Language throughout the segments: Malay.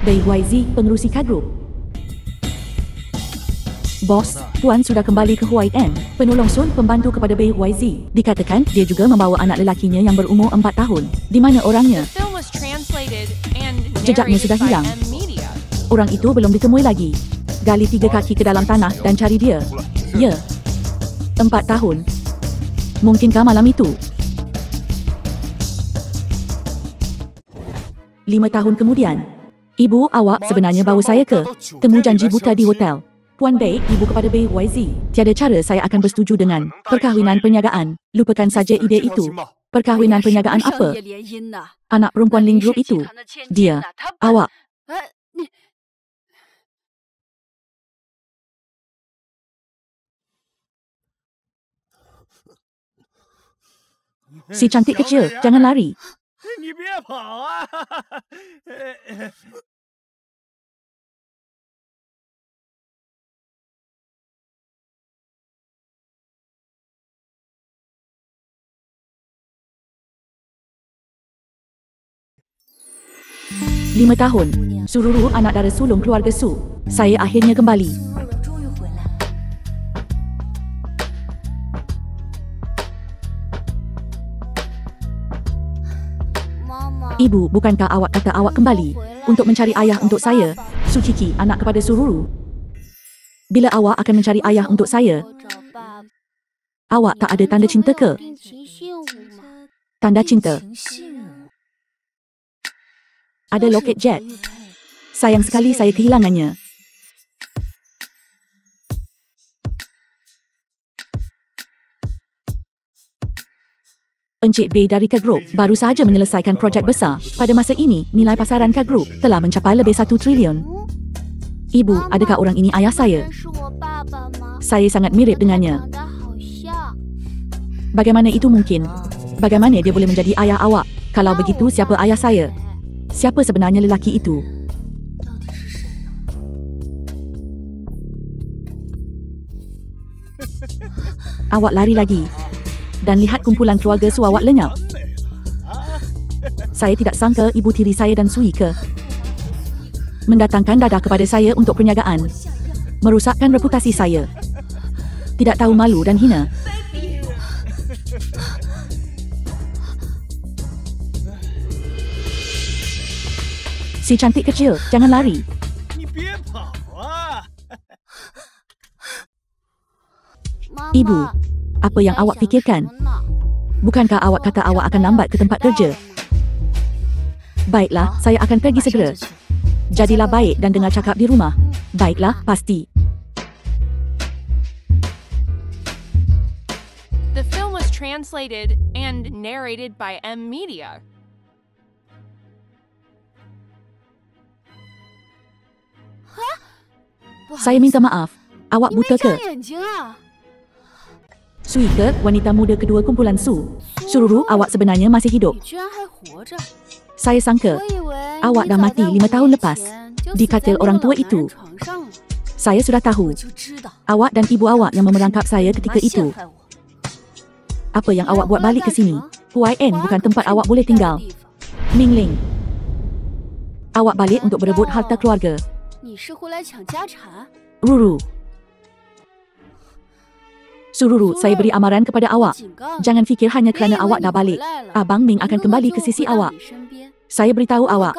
Bei YZ, pengerusi kad grup. Bos, Puan sudah kembali ke White End. Penolong Sun, pembantu kepada Bei YZ. Dikatakan dia juga membawa anak lelakinya yang berumur 4 tahun. Di mana orangnya? Jejaknya sudah hilang. Orang itu belum ditemui lagi. Gali 3 kaki ke dalam tanah dan cari dia. Ya, 4 tahun. Mungkinkah malam itu? 5 tahun kemudian. Ibu, awak sebenarnya bawa saya ke temu janji buta di hotel. Puan Bei, ibu kepada Bei YZ. Tiada cara saya akan bersetuju dengan perkahwinan perniagaan. Lupakan saja ide itu. Perkahwinan perniagaan apa? Anak perempuan Ling Group itu. Dia. Awak. Si cantik kecil, jangan lari. 你别跑啊！ 5 tahun. Sururu, anak dara sulung keluarga Su. Saya akhirnya kembali. Ibu, bukankah awak kata awak kembali untuk mencari ayah untuk saya? Su Kiki, anak kepada Sururu. Bila awak akan mencari ayah untuk saya? Awak tak ada tanda cinta ke? Tanda cinta. Ada loket jet. Sayang sekali saya kehilangannya. Encik Bei dari Kad Group baru sahaja menyelesaikan projek besar. Pada masa ini, nilai pasaran Kad Group telah mencapai lebih 1 triliun. Ibu, adakah orang ini ayah saya? Saya sangat mirip dengannya. Bagaimana itu mungkin? Bagaimana dia boleh menjadi ayah awak? Kalau begitu, siapa ayah saya? Siapa sebenarnya lelaki itu? Awak lari lagi. Dan lihat kumpulan keluarga Su awak lenyap. Saya tidak sangka ibu tiri saya dan Sui ke mendatangkan dadah kepada saya untuk perniagaan. Merosakkan reputasi saya. Tidak tahu malu dan hina. Si cantik kecil, jangan lari. Ibu, apa yang awak fikirkan? Bukankah awak kata awak akan lambat ke tempat kerja? Baiklah, saya akan pergi segera. Jadilah baik dan dengar cakap di rumah. Baiklah, pasti. The film was translated and narrated by M Media. Saya minta maaf. Awak buta ke? Sui ke, wanita muda kedua kumpulan Su. Sururu, awak sebenarnya masih hidup. Saya sangka awak dah mati 5 tahun lepas di katil orang tua itu. Saya sudah tahu. Awak dan ibu awak yang memerangkap saya ketika itu. Apa yang awak buat balik ke sini? YN bukan tempat awak boleh tinggal. Mingling. Awak balik untuk berebut harta keluarga. Ruru. Sururu, saya beri amaran kepada awak. Jangan fikir hanya kerana awak dah balik, Abang Ming akan kembali ke sisi awak. Saya beritahu awak,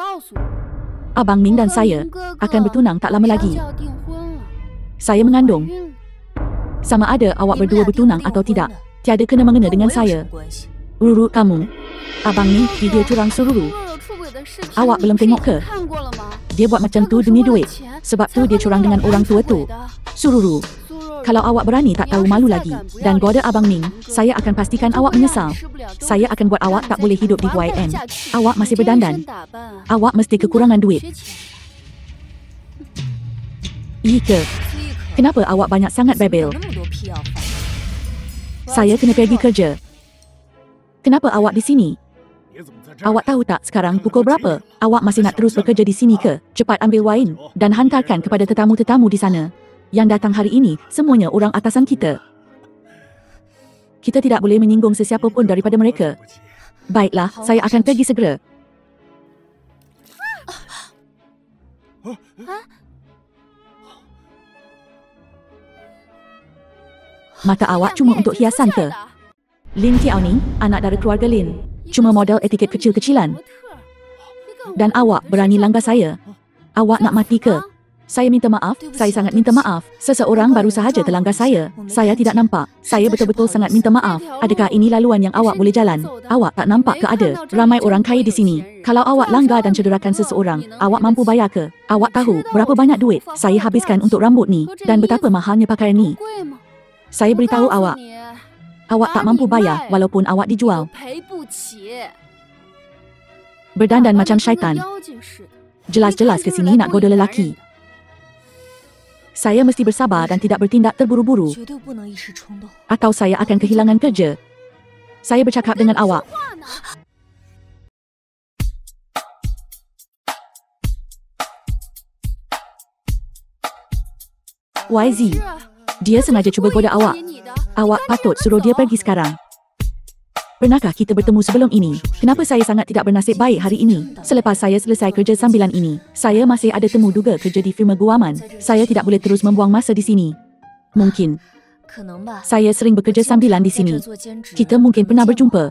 Abang Ming dan saya akan bertunang tak lama lagi. Saya mengandung. Sama ada awak berdua bertunang atau tidak, tiada kena-mengena dengan saya. Ruru, kamu. Abang Ming, video curang Sururu. Awak belum tengok ke? Dia buat macam tu demi duit. Sebab tu dia curang dengan orang tua tu. Sururu. Kalau awak berani tak tahu malu lagi dan goda Abang Ming, saya akan pastikan awak menyesal. Saya akan buat awak tak boleh hidup di YN. Awak masih berdandan. Awak mesti kekurangan duit. Ike, kenapa awak banyak sangat bebel? Saya kena pergi kerja. Kenapa awak di sini? Awak tahu tak sekarang pukul berapa? Awak masih nak terus bekerja di sini ke? Cepat ambil wain dan hantarkan kepada tetamu-tetamu di sana. Yang datang hari ini, semuanya orang atasan kita. Kita tidak boleh menyinggung sesiapa pun daripada mereka. Baiklah, saya akan pergi segera. Mata awak cuma untuk hiasan ke? Lin Tiaoning, anak dara keluarga Lin. Cuma model etiket kecil-kecilan. Dan awak berani langgar saya? Awak nak mati ke? Saya minta maaf, saya sangat minta maaf. Seseorang baru sahaja terlanggar saya. Saya tidak nampak. Saya betul-betul sangat minta maaf. Adakah ini laluan yang awak boleh jalan? Awak tak nampak ke ada? Ramai orang kaya di sini. Kalau awak langgar dan cederakan seseorang, awak mampu bayar ke? Awak tahu berapa banyak duit saya habiskan untuk rambut ni dan betapa mahalnya pakaian ni? Saya beritahu awak, awak tak mampu bayar walaupun awak dijual. Berdandan macam syaitan. Jelas-jelas ke sini nak goda lelaki. Saya mesti bersabar dan tidak bertindak terburu-buru. Atau saya akan kehilangan kerja. Saya bercakap dengan awak. YZ, dia sengaja cuba goda awak. Awak patut suruh dia pergi sekarang. Pernahkah kita bertemu sebelum ini? Kenapa saya sangat tidak bernasib baik hari ini? Selepas saya selesai kerja sambilan ini, saya masih ada temu duga kerja di firma guaman. Saya tidak boleh terus membuang masa di sini. Mungkin. Saya sering bekerja sambilan di sini. Kita mungkin pernah berjumpa.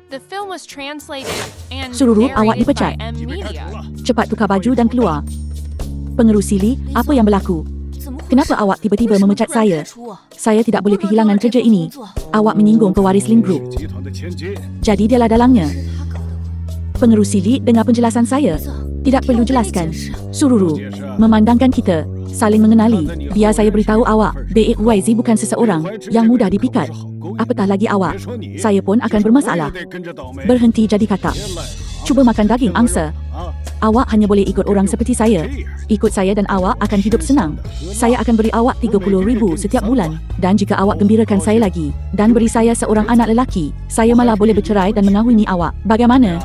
The film was translated and Suruh awak narrated dipecat. by M Media. Cepat tukar baju dan keluar. Pengerusi Li, apa yang berlaku? Kenapa awak tiba-tiba memecat saya? Saya tidak boleh kehilangan kerja ini. Awak menyinggung pewaris Ling Group. Jadi dialah dalangnya. Pengerusi Li, dengar penjelasan saya. Tidak perlu jelaskan. Sururu, memandangkan kita, saling mengenali. Biar saya beritahu awak, BYZ bukan seseorang yang mudah dipikat. Apatah lagi awak, saya pun akan bermasalah. Berhenti jadi katak. Cuba makan daging angsa. Awak hanya boleh ikut orang seperti saya. Ikut saya dan awak akan hidup senang. Saya akan beri awak 30,000 setiap bulan. Dan jika awak gembirakan saya lagi dan beri saya seorang anak lelaki, saya malah boleh bercerai dan mengahwini awak. Bagaimana?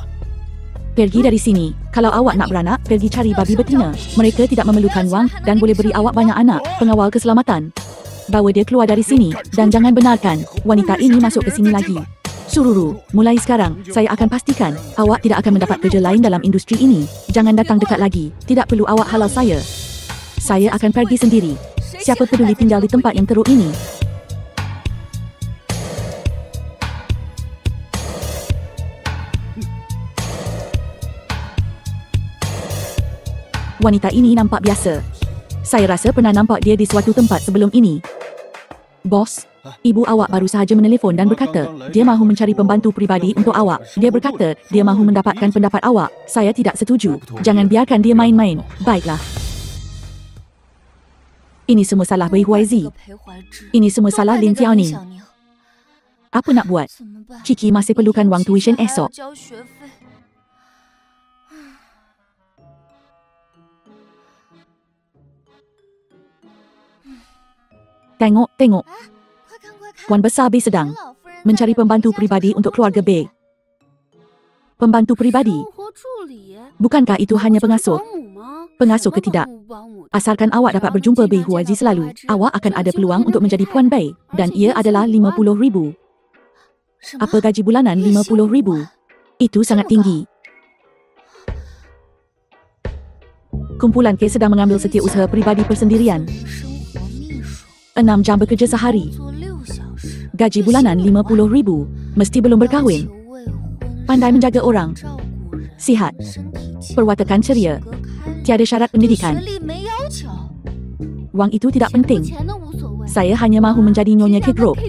Pergi dari sini. Kalau awak nak beranak, pergi cari babi betina. Mereka tidak memerlukan wang dan boleh beri awak banyak anak. Pengawal keselamatan. Bawa dia keluar dari sini dan jangan benarkan wanita ini masuk ke sini lagi. Sururu, mulai sekarang, saya akan pastikan awak tidak akan mendapat kerja lain dalam industri ini. Jangan datang dekat lagi. Tidak perlu awak halau saya. Saya akan pergi sendiri. Siapa peduli tinggal di tempat yang teruk ini? Wanita ini nampak biasa. Saya rasa pernah nampak dia di suatu tempat sebelum ini. Bos, ibu awak baru sahaja menelefon dan berkata, dia mahu mencari pembantu peribadi untuk awak. Dia berkata, dia mahu mendapatkan pendapat awak. Saya tidak setuju. Jangan biarkan dia main-main. Baiklah. Ini semua salah BYZ. Ini semua salah Lin Tiaoning. Apa nak buat? Kiki masih perlukan wang tuition esok. Tengok. Wan Besar B sedang mencari pembantu peribadi untuk keluarga B. Pembantu peribadi? Bukankah itu hanya pengasuh? Pengasuh ke tidak? Asalkan awak dapat berjumpa BYZ selalu, awak akan ada peluang untuk menjadi Puan B. Dan ia adalah 50,000. Apa gaji bulanan 50,000? Itu sangat tinggi. Kumpulan K sedang mengambil setiausaha peribadi persendirian. 6 jam bekerja sehari. Gaji bulanan 50,000. Mesti belum berkahwin. Pandai menjaga orang. Sihat. Perwatakan ceria. Tiada syarat pendidikan. Wang itu tidak penting. Saya hanya mahu menjadi nyonya K Group.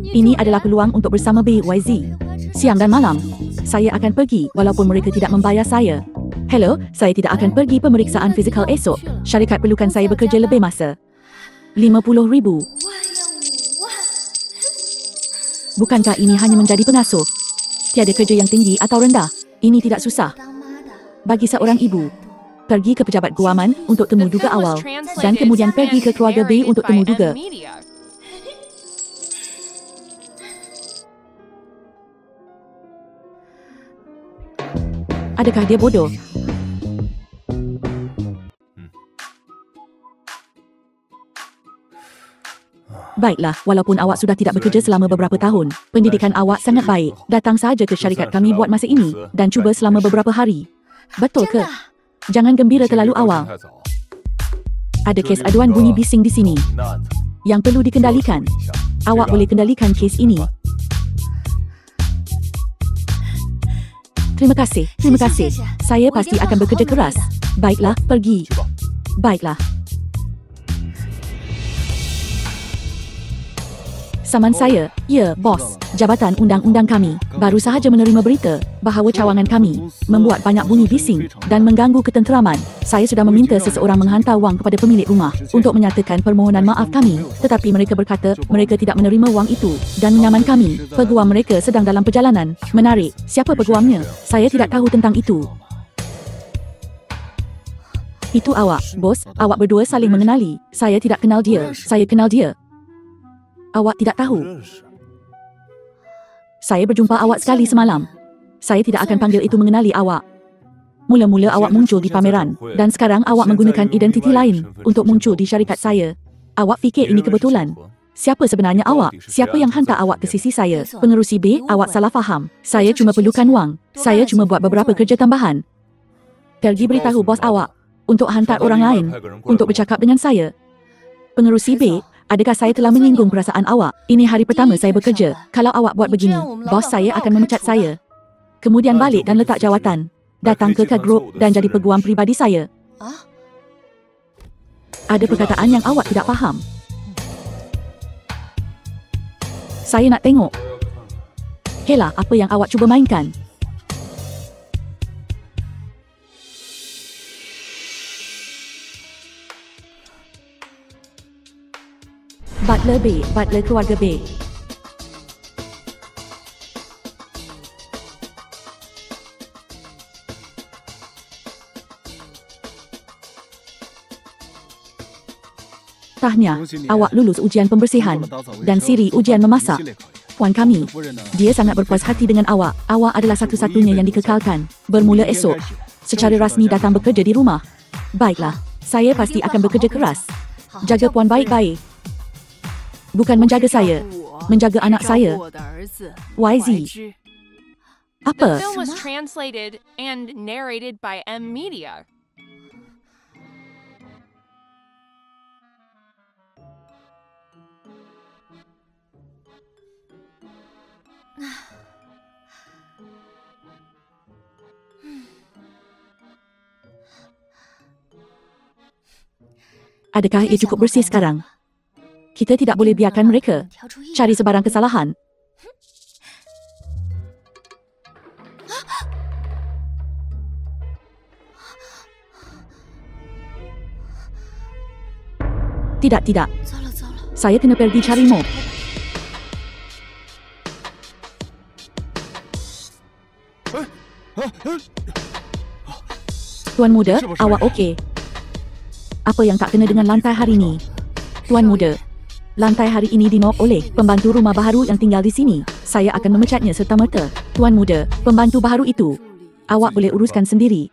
Ini adalah peluang untuk bersama BYZ. Siang dan malam, saya akan pergi walaupun mereka tidak membayar saya. Hello, saya tidak akan pergi pemeriksaan fizikal esok. Syarikat perlukan saya bekerja lebih masa. 50,000. Bukankah ini hanya menjadi pengasuh? Tiada kerja yang tinggi atau rendah. Ini tidak susah. Bagi seorang ibu, pergi ke pejabat guaman untuk temu duga awal dan kemudian pergi ke keluarga B untuk temu duga. Adakah dia bodoh? Baiklah, walaupun awak sudah tidak bekerja selama beberapa tahun, pendidikan awak sangat baik. Datang saja ke syarikat kami buat masa ini dan cuba selama beberapa hari. Betul ke? Jangan gembira terlalu awal. Ada kes aduan bunyi bising di sini yang perlu dikendalikan. Awak boleh kendalikan kes ini. Terima kasih, terima kasih. Saya pasti akan bekerja keras. Baiklah, pergi. Baiklah. Saman saya, ya, bos. Jabatan undang-undang kami baru sahaja menerima berita bahawa cawangan kami membuat banyak bunyi bising dan mengganggu ketenteraman. Saya sudah meminta seseorang menghantar wang kepada pemilik rumah untuk menyatakan permohonan maaf kami, tetapi mereka berkata mereka tidak menerima wang itu dan menyaman kami. Peguam mereka sedang dalam perjalanan. Menarik. Siapa peguamnya? Saya tidak tahu tentang itu. Itu awak, bos. Awak berdua saling mengenali. Saya tidak kenal dia. Saya kenal dia. Awak tidak tahu. Saya berjumpa awak sekali semalam. Saya tidak akan panggil itu mengenali awak. Mula-mula awak muncul di pameran dan sekarang awak menggunakan identiti lain untuk muncul di syarikat saya. Awak fikir ini kebetulan? Siapa sebenarnya awak? Siapa yang hantar awak ke sisi saya? Pengerusi B, awak salah faham. Saya cuma perlukan wang. Saya cuma buat beberapa kerja tambahan. Pergi beritahu bos awak untuk hantar orang lain untuk bercakap dengan saya. Pengerusi B, adakah saya telah menyinggung perasaan awak? Ini hari pertama saya bekerja. Kalau awak buat begini, bos saya akan memecat saya. Kemudian balik dan letak jawatan. Datang ke Group dan jadi peguam pribadi saya. Ada perkataan yang awak tidak faham. Saya nak tengok. Helah, apa yang awak cuba mainkan? Butler B, butler keluarga B. Tahniah, awak lulus ujian pembersihan dan Siri ujian memasak. Puan kami, dia sangat berpuas hati dengan awak. Awak adalah satu-satunya yang dikekalkan. Bermula esok, secara rasmi datang bekerja di rumah. Baiklah, saya pasti akan bekerja keras. Jaga puan baik-baik. Bukan menjaga saya, menjaga anak saya. YZ. Apa? The film was translated and narrated by M Media. Adakah ia cukup bersih sekarang? Kita tidak boleh biarkan mereka cari sebarang kesalahan. Tidak, tidak. Saya kena pergi cari mop. Tuan muda, awak okey? Apa yang tak kena dengan lantai hari ini? Tuan muda, lantai hari ini dimop oleh pembantu rumah baharu yang tinggal di sini. Saya akan memecatnya serta-merta. Tuan muda, pembantu baharu itu, awak boleh uruskan sendiri.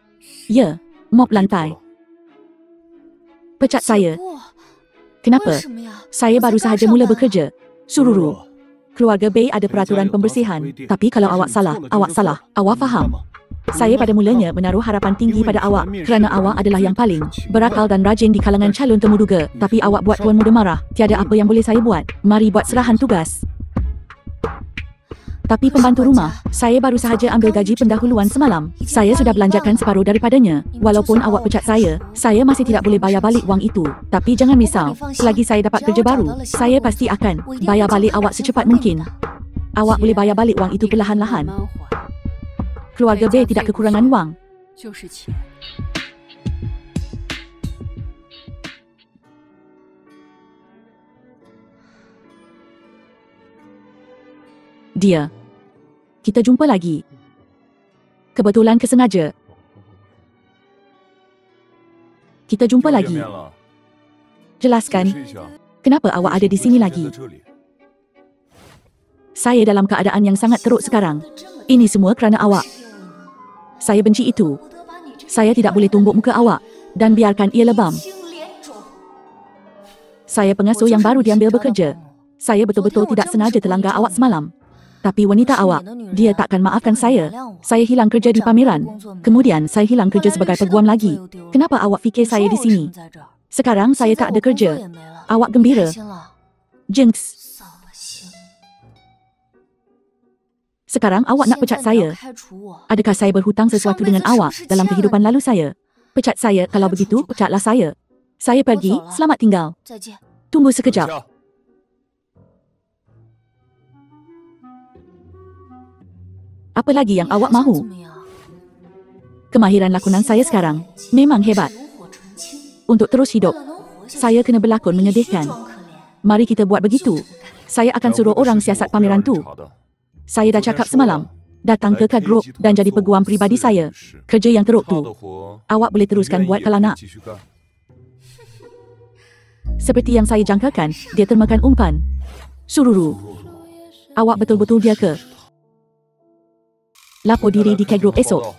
Ya, mop lantai. Pecat saya. Kenapa? Saya baru sahaja mula bekerja. Sururu. Keluarga Bay ada peraturan pembersihan. Tapi kalau awak salah, awak salah. Awak faham? Saya pada mulanya menaruh harapan tinggi pada awak kerana awak adalah yang paling berakal dan rajin di kalangan calon temuduga. Tapi awak buat tuan muda marah. Tiada apa yang boleh saya buat. Mari buat serahan tugas. Tapi pembantu rumah, saya baru sahaja ambil gaji pendahuluan semalam. Saya sudah belanjakan separuh daripadanya. Walaupun awak pecat saya masih tidak boleh bayar balik wang itu. Tapi jangan risau, selagi saya dapat kerja baru, saya pasti akan bayar balik awak secepat mungkin. Awak boleh bayar balik wang itu perlahan-lahan. Keluarga B tidak kekurangan wang. Dia. Kita jumpa lagi. Kebetulan kesengaja. Kita jumpa lagi. Jelaskan, kenapa awak ada di sini lagi? Saya dalam keadaan yang sangat teruk sekarang. Ini semua kerana awak. Saya benci itu. Saya tidak boleh tumbuk muka awak dan biarkan ia lebam. Saya pengasuh yang baru diambil bekerja. Saya betul-betul tidak sengaja terlanggar awak semalam. Tapi wanita awak, dia takkan maafkan saya. Saya hilang kerja di pameran. Kemudian saya hilang kerja sebagai peguam lagi. Kenapa awak fikir saya di sini? Sekarang saya tak ada kerja. Awak gembira. Jinx. Sekarang awak nak pecat saya. Adakah saya berhutang sesuatu dengan awak dalam kehidupan lalu saya? Pecat saya, kalau begitu, pecatlah saya. Saya pergi, selamat tinggal. Tunggu sekejap. Apa lagi yang awak mahu? Kemahiran lakonan saya sekarang memang hebat. Untuk terus hidup, saya kena berlakon menyedihkan. Mari kita buat begitu. Saya akan suruh orang siasat pameran tu. Saya dah cakap semalam, datang ke Card Group dan jadi peguam pribadi saya. Kerja yang teruk tu, awak boleh teruskan buat kalau nak. Seperti yang saya jangkakan, dia termakan umpan. Sururu. Awak betul-betul dia ke? Lapor diri di Card Group esok.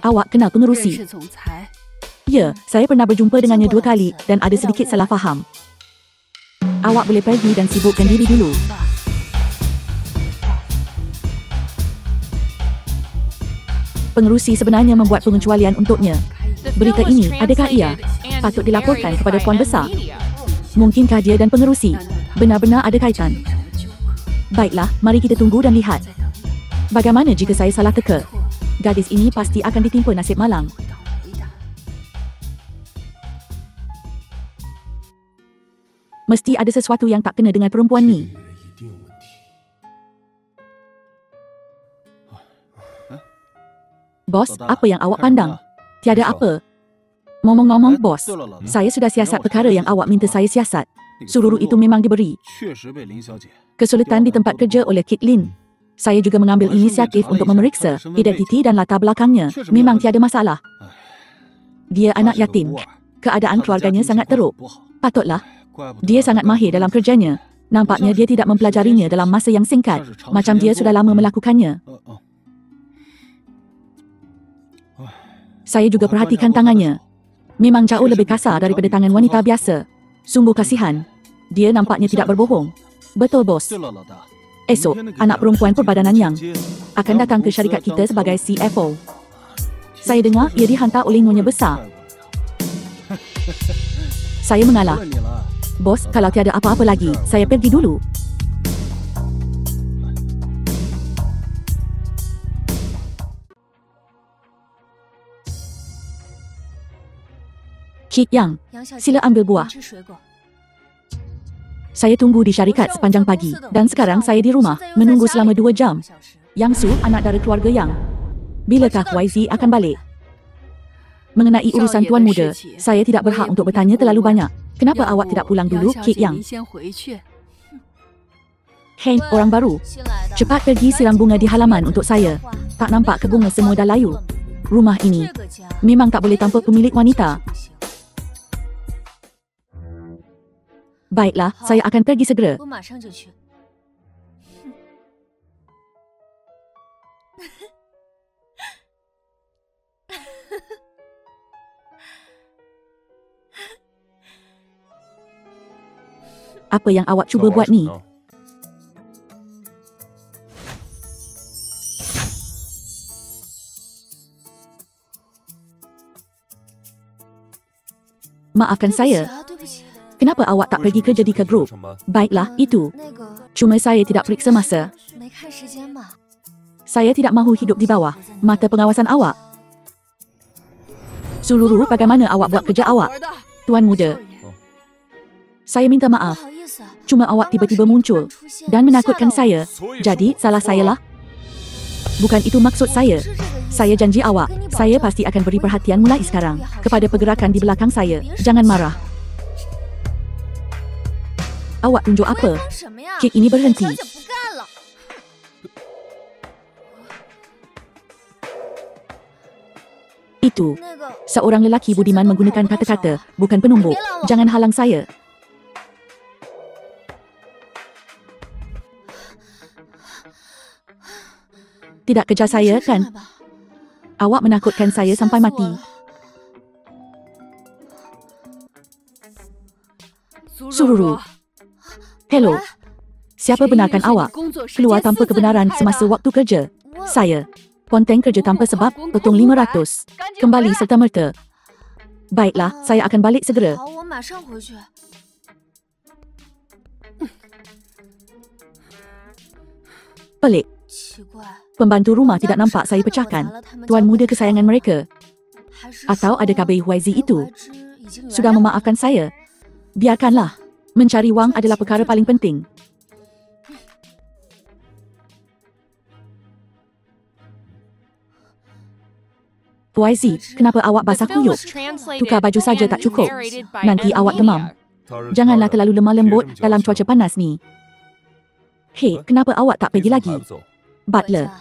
Awak kenal pengerusi? Ya, saya pernah berjumpa dengannya 2 kali dan ada sedikit salah faham. Awak boleh pergi dan sibukkan diri dulu. Pengerusi sebenarnya membuat pengecualian untuknya. Berita ini, adakah ia patut dilaporkan kepada Puan Besar? Mungkinkah dia dan pengerusi benar-benar ada kaitan? Baiklah, mari kita tunggu dan lihat. Bagaimana jika saya salah teka? Gadis ini pasti akan ditimpa nasib malang. Mesti ada sesuatu yang tak kena dengan perempuan ni. Bos, apa yang awak pandang? Tiada apa. Ngomong-ngomong, bos, saya sudah siasat perkara yang awak minta saya siasat. Sururu itu memang diberi kesulitan di tempat kerja oleh Kit Lin. Saya juga mengambil inisiatif untuk memeriksa identiti dan latar belakangnya. Memang tiada masalah. Dia anak yatim. Keadaan keluarganya sangat teruk. Patutlah. Dia sangat mahir dalam kerjanya. Nampaknya dia tidak mempelajarinya dalam masa yang singkat. Macam dia sudah lama melakukannya. Saya juga perhatikan tangannya. Memang jauh lebih kasar daripada tangan wanita biasa. Sungguh kasihan. Dia nampaknya tidak berbohong. Betul, bos. Esok, anak perempuan Perbadanan Yang akan datang ke syarikat kita sebagai CFO. Saya dengar ia dihantar oleh Nyonya Besar. Saya mengalah. Bos, kalau tiada apa-apa lagi, saya pergi dulu. Kit Yang, sila ambil buah. Saya tunggu di syarikat sepanjang pagi dan sekarang saya di rumah menunggu selama 2 jam. Yang Su, anak dara keluarga Yang. Bilakah YZ akan balik? Mengenai urusan tuan muda, saya tidak berhak untuk bertanya terlalu banyak. Kenapa awak tidak pulang dulu, Kit Yang? Hei, orang baru. Cepat pergi siram bunga di halaman untuk saya. Tak nampak ke bunga semua dah layu. Rumah ini memang tak boleh tanpa pemilik wanita. Baiklah, saya akan pergi segera. Apa yang awak cuba buat ni? Maafkan saya. Kenapa awak tak pergi kerja di Card Group? Baiklah, itu. Cuma saya tidak periksa masa. Saya tidak mahu hidup di bawah mata pengawasan awak. Sururu, bagaimana awak buat kerja awak? Tuan muda, saya minta maaf. Cuma awak tiba-tiba muncul dan menakutkan saya. Jadi, salah saya lah. Bukan itu maksud saya. Saya janji awak, saya pasti akan beri perhatian mulai sekarang kepada pergerakan di belakang saya. Jangan marah. Awak tunjuk apa? Kek ini berhenti. Itu. Seorang lelaki budiman menggunakan kata-kata, bukan penumbuk. Jangan halang saya. Tidak kejar saya, kan? Awak menakutkan saya sampai mati. Sururu. Hello. Siapa benarkan awak keluar tanpa kebenaran semasa waktu kerja? Saya. Ponteng kerja tanpa sebab, potong 500. Kembali serta-merta. Baiklah, saya akan balik segera. Pelik. Pembantu rumah tidak nampak saya pecahkan tuan muda kesayangan mereka. Atau adakah YZ itu sudah memaafkan saya? Biarkanlah. Mencari wang adalah perkara paling penting. YZ, kenapa awak basah kuyup? Tukar baju saja tak cukup. Nanti awak demam. Janganlah terlalu lemah lembut dalam cuaca panas ni. Hei, kenapa awak tak pergi lagi? Butler,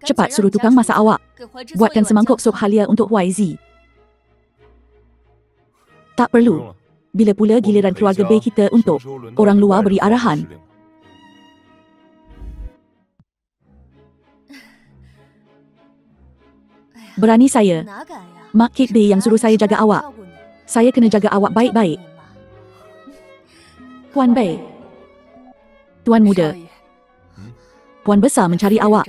cepat suruh tukang masak awak buatkan semangkuk sup halia untuk YZ. Tak perlu. Bila pula giliran keluarga Bay kita untuk orang luar beri arahan? Berani saya. Mak Kit Bay yang suruh saya jaga awak. Saya kena jaga awak baik-baik. Tuan Bay. Tuan muda. Puan besar mencari awak.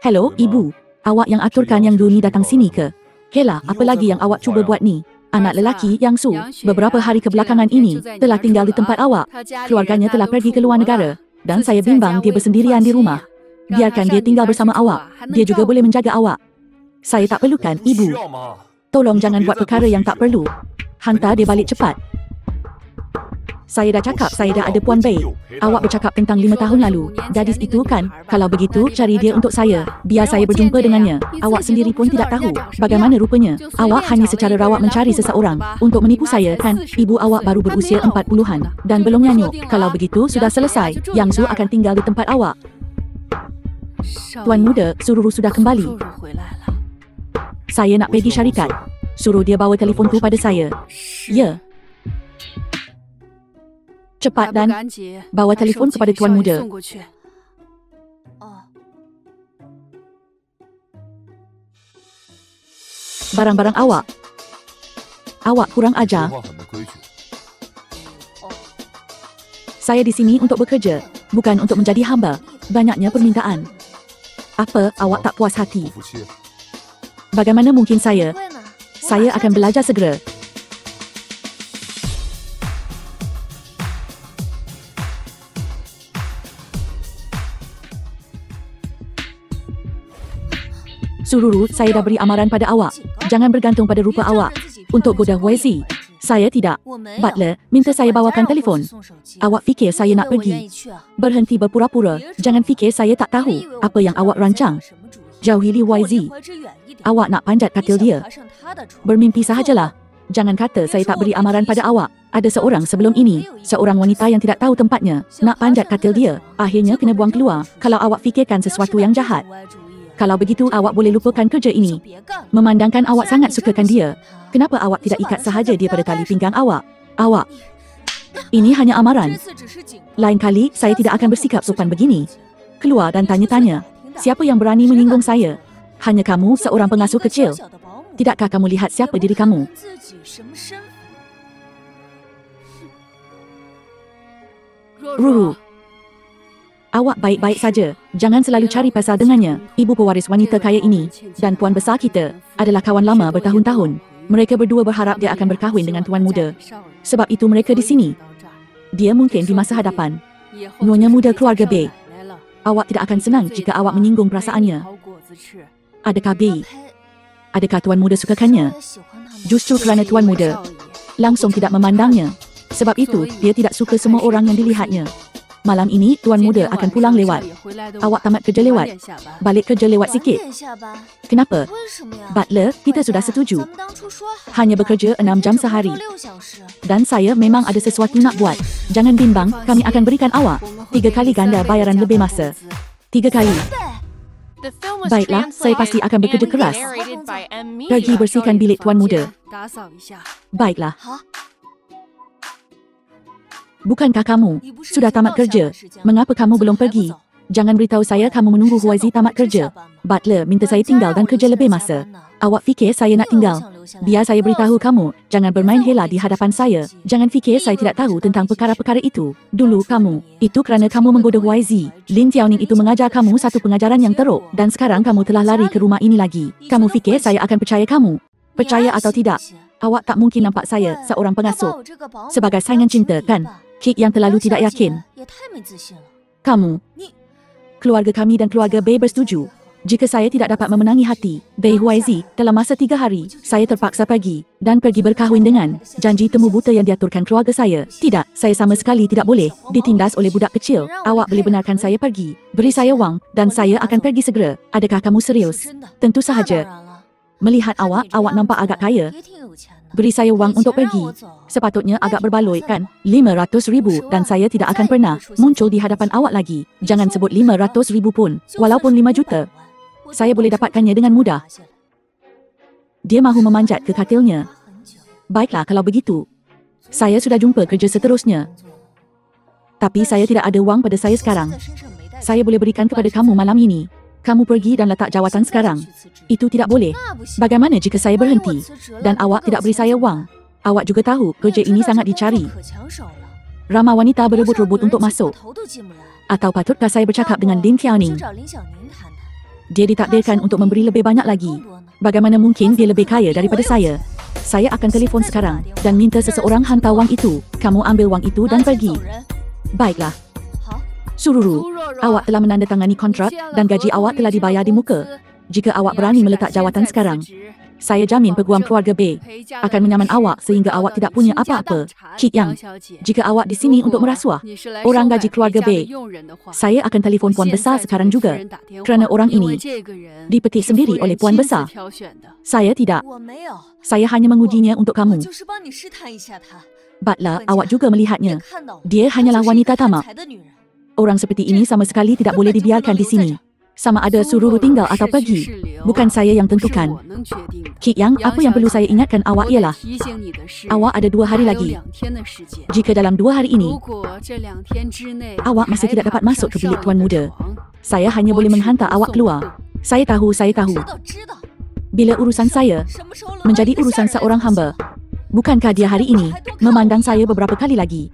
Hello, ibu. Awak yang aturkan yang Duni datang sini ke? Kela, apa lagi yang awak cuba buat ni? Anak lelaki Yang Su, beberapa hari kebelakangan ini, telah tinggal di tempat awak. Keluarganya telah pergi ke luar negara. Dan saya bimbang dia bersendirian di rumah. Biarkan dia tinggal bersama awak. Dia juga boleh menjaga awak. Saya tak perlukan, ibu. Tolong jangan buat perkara yang tak perlu. Hantar dia balik cepat. Saya dah cakap saya dah ada Puan Bay. Awak bercakap tentang 5 tahun lalu. Gadis itu kan? Kalau begitu, cari dia untuk saya. Biar saya berjumpa dengannya. Awak sendiri pun tidak tahu bagaimana rupanya. Awak hanya secara rawak mencari seseorang untuk menipu saya, kan? Ibu awak baru berusia 40-an dan belum nyanyuk. Kalau begitu, sudah selesai. Yang Su akan tinggal di tempat awak. Tuan muda, Sururu sudah kembali. Saya nak pergi syarikat. Suruh dia bawa telefonku pada saya. Ya. Cepat dan bawa telefon kepada tuan muda. Barang-barang awak. Awak kurang ajar. Saya di sini untuk bekerja, bukan untuk menjadi hamba. Banyaknya permintaan. Apa, awak tak puas hati? Bagaimana mungkin saya? Saya akan belajar segera. Sururu, saya dah beri amaran pada awak. Jangan bergantung pada rupa awak untuk goda YZ. Saya tidak. Butler, minta saya bawakan telefon. Awak fikir saya nak pergi? Berhenti berpura-pura. Jangan fikir saya tak tahu apa yang awak rancang. Jauhili YZ. Awak nak panjat katil dia. Bermimpi sahajalah. Jangan kata saya tak beri amaran pada awak. Ada seorang sebelum ini, seorang wanita yang tidak tahu tempatnya, nak panjat katil dia. Akhirnya kena buang keluar. Kalau awak fikirkan sesuatu yang jahat. Kalau begitu awak boleh lupakan kerja ini. Memandangkan awak sangat sukakan dia, kenapa awak tidak ikat sahaja dia pada tali pinggang awak? Awak. Ini hanya amaran. Lain kali saya tidak akan bersikap sopan begini. Keluar dan tanya-tanya. Siapa yang berani menyinggung saya? Hanya kamu, seorang pengasuh kecil. Tidakkah kamu lihat siapa diri kamu? Ruru. Awak baik-baik saja. Jangan selalu cari pasal dengannya. Ibu pewaris wanita kaya ini dan puan besar kita adalah kawan lama bertahun-tahun. Mereka berdua berharap dia akan berkahwin dengan tuan muda. Sebab itu mereka di sini. Dia mungkin di masa hadapan. Nyonya muda keluarga Bay. Awak tidak akan senang jika awak menyinggung perasaannya. Adakah Bay? Adakah tuan muda sukakannya? Justru kerana tuan muda langsung tidak memandangnya. Sebab itu, dia tidak suka semua orang yang dilihatnya. Malam ini, tuan muda akan pulang lewat. Awak tamat kerja lewat. Balik kerja lewat sikit. Kenapa? Butler, kita sudah setuju. Hanya bekerja 6 jam sehari. Dan saya memang ada sesuatu nak buat. Jangan bimbang, kami akan berikan awak 3 kali ganda bayaran lebih masa. 3 kali. Baiklah, saya pasti akan bekerja keras. Pergi bersihkan bilik tuan muda. Baiklah. Bukankah kamu sudah tamat kerja? Mengapa kamu belum pergi? Jangan beritahu saya kamu menunggu YZ tamat kerja. Butler minta saya tinggal dan kerja lebih masa. Awak fikir saya nak tinggal? Biar saya beritahu kamu, jangan bermain hela di hadapan saya. Jangan fikir saya tidak tahu tentang perkara-perkara itu. Dulu kamu, itu kerana kamu menggoda YZ. Lin Tiaoning itu mengajar kamu satu pengajaran yang teruk dan sekarang kamu telah lari ke rumah ini lagi. Kamu fikir saya akan percaya kamu? Percaya atau tidak, awak tak mungkin nampak saya seorang pengasuh sebagai saingan cinta, kan? Kik yang terlalu tidak yakin. Kamu, keluarga kami dan keluarga Bei bersetuju. Jika saya tidak dapat memenangi hati Bei YZ dalam masa 3 hari, saya terpaksa pergi dan pergi berkahwin dengan janji temu buta yang diaturkan keluarga saya. Tidak, saya sama sekali tidak boleh ditindas oleh budak kecil. Awak boleh benarkan saya pergi. Beri saya wang dan saya akan pergi segera. Adakah kamu serius? Tentu sahaja. Melihat awak nampak agak kaya. Beri saya wang untuk pergi. Sepatutnya agak berbaloi, kan? 500,000 dan saya tidak akan pernah muncul di hadapan awak lagi. Jangan sebut 500,000 pun. Walaupun 5 juta. Saya boleh dapatkannya dengan mudah. Dia mahu memanjat ke katilnya. Baiklah kalau begitu. Saya sudah jumpa kerja seterusnya. Tapi saya tidak ada wang pada saya sekarang. Saya boleh berikan kepada kamu malam ini. Kamu pergi dan letak jawatan sekarang. Itu tidak boleh. Bagaimana jika saya berhenti dan awak tidak beri saya wang? Awak juga tahu kerja ini sangat dicari. Ramai wanita berebut-rebut untuk masuk. Atau patutkah saya bercakap dengan Lin Tiaoning? Dia ditakdirkan untuk memberi lebih banyak lagi. Bagaimana mungkin dia lebih kaya daripada saya? Saya akan telefon sekarang dan minta seseorang hantar wang itu. Kamu ambil wang itu dan pergi. Baiklah. Sururu, awak telah menandatangani kontrak dan gaji awak telah dibayar di muka. Jika awak berani meletak jawatan sekarang, saya jamin peguam keluarga Bei akan menyaman awak sehingga awak tidak punya apa-apa. Kik Yang, jika awak di sini untuk merasuah orang gaji keluarga Bei, saya akan telefon Puan Besar sekarang juga. Kerana orang ini dipetik sendiri oleh Puan Besar. Saya tidak. Saya hanya mengujinya untuk kamu. Butler, awak juga melihatnya. Dia hanyalah wanita tamak. Orang seperti ini sama sekali tidak boleh dibiarkan di sini. Sama ada Sururu tinggal atau pergi. Bukan saya yang tentukan. Kik Yang, apa yang perlu saya ingatkan awak ialah awak ada 2 hari lagi. Jika dalam 2 hari ini awak masih tidak dapat masuk ke bilik Tuan Muda, saya hanya boleh menghantar awak keluar. Saya tahu. Bila urusan saya menjadi urusan seorang hamba, bukankah dia hari ini memandang saya beberapa kali lagi?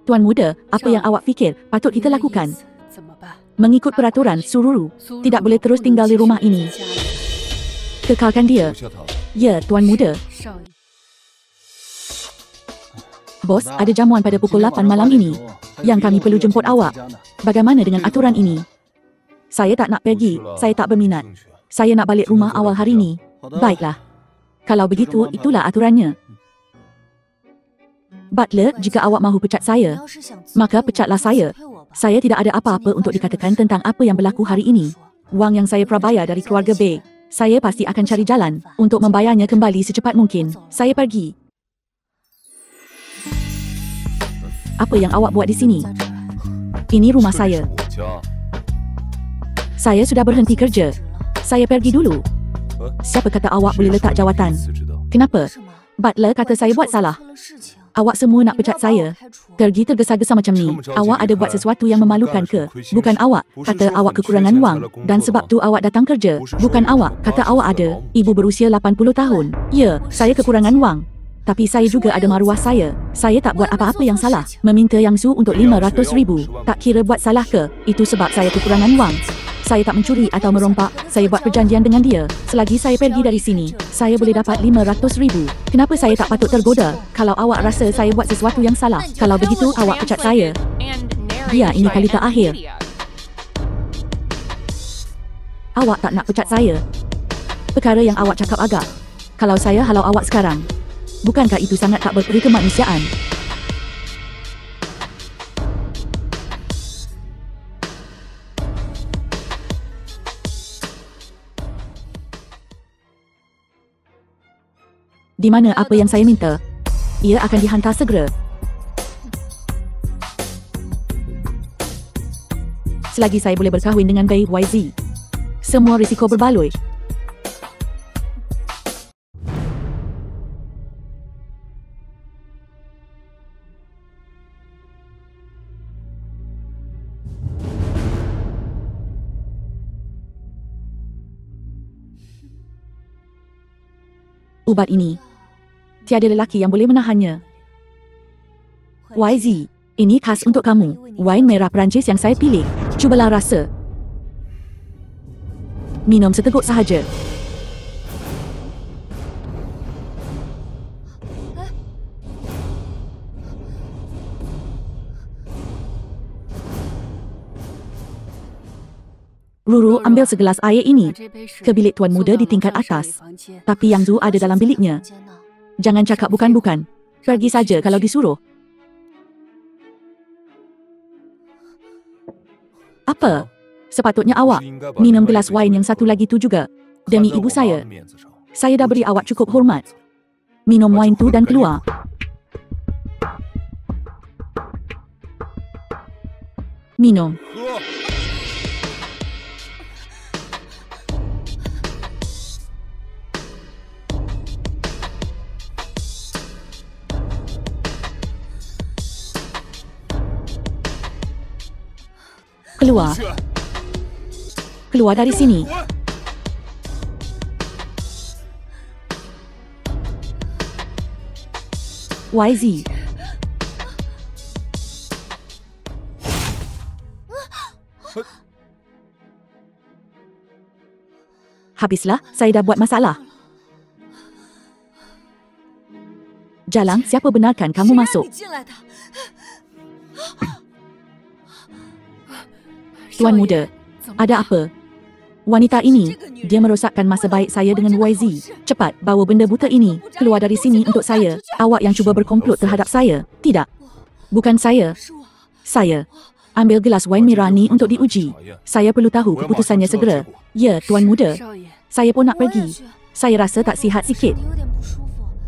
Tuan Muda, apa yang awak fikir patut kita lakukan? Mengikut peraturan Sururu, tidak boleh terus tinggal di rumah ini. Kekalkan dia. Ya, Tuan Muda. Bos, ada jamuan pada pukul 8 malam ini yang kami perlu jemput awak. Bagaimana dengan aturan ini? Saya tak nak pergi, saya tak berminat. Saya nak balik rumah awal hari ini. Baiklah. Kalau begitu, itulah aturannya. Butler, jika awak mahu pecat saya, maka pecatlah saya. Saya tidak ada apa-apa untuk dikatakan tentang apa yang berlaku hari ini. Wang yang saya prabayar dari keluarga Bei, saya pasti akan cari jalan untuk membayarnya kembali secepat mungkin. Saya pergi. Apa yang awak buat di sini? Ini rumah saya. Saya sudah berhenti kerja. Saya pergi dulu. Siapa kata awak boleh letak jawatan? Kenapa? Butler kata saya buat salah. Awak semua nak pecat saya. Pergi tergesa-gesa macam ni. Awak ada buat sesuatu yang memalukan ke? Bukan awak. Kata awak kekurangan wang. Dan sebab tu awak datang kerja. Bukan awak. Kata awak ada. Ibu berusia 80 tahun. Ya, saya kekurangan wang. Tapi saya juga ada maruah saya. Saya tak buat apa-apa yang salah. Meminta Yang Su untuk 500,000. Tak kira buat salah ke? Itu sebab saya kekurangan wang. Saya tak mencuri atau merompak. Saya buat perjanjian dengan dia. Selagi saya pergi dari sini, saya boleh dapat 500,000. Kenapa saya tak patut tergoda? Kalau awak rasa saya buat sesuatu yang salah, kalau begitu awak pecat saya. Ya, ini kali terakhir. Awak tak nak pecat saya. Perkara yang awak cakap agak. Kalau saya halau awak sekarang, bukankah itu sangat tak berperi kemanusiaan? Di mana apa yang saya minta? Ia akan dihantar segera. Selagi saya boleh berkahwin dengan Bei YZ, semua risiko berbaloi. Ubat ini. Tiada lelaki yang boleh menahannya. YZ, ini khas untuk kamu. Wain merah Perancis yang saya pilih. Cubalah rasa. Minum seteguk sahaja. Ruru ambil segelas air ini ke bilik tuan muda di tingkat atas. Tapi Yang Zhu ada dalam biliknya. Jangan cakap bukan-bukan. Pergi saja kalau disuruh. Apa? Sepatutnya awak minum gelas wain yang satu lagi tu juga. Demi ibu saya. Saya dah beri awak cukup hormat. Minum wain tu dan keluar. Minum. Keluar. Keluar dari sini. YZ. Habislah, saya dah buat masalah. Jalang, siapa benarkan kamu masuk? Tuan muda, ada apa? Wanita ini, dia merosakkan masa baik saya dengan YZ. Cepat, bawa benda buta ini keluar dari sini untuk saya. Awak yang cuba berkomplot terhadap saya. Tidak. Bukan saya. Saya. Ambil gelas wain merah ni untuk diuji. Saya perlu tahu keputusannya segera. Ya, tuan muda. Saya pun nak pergi. Saya rasa tak sihat sikit.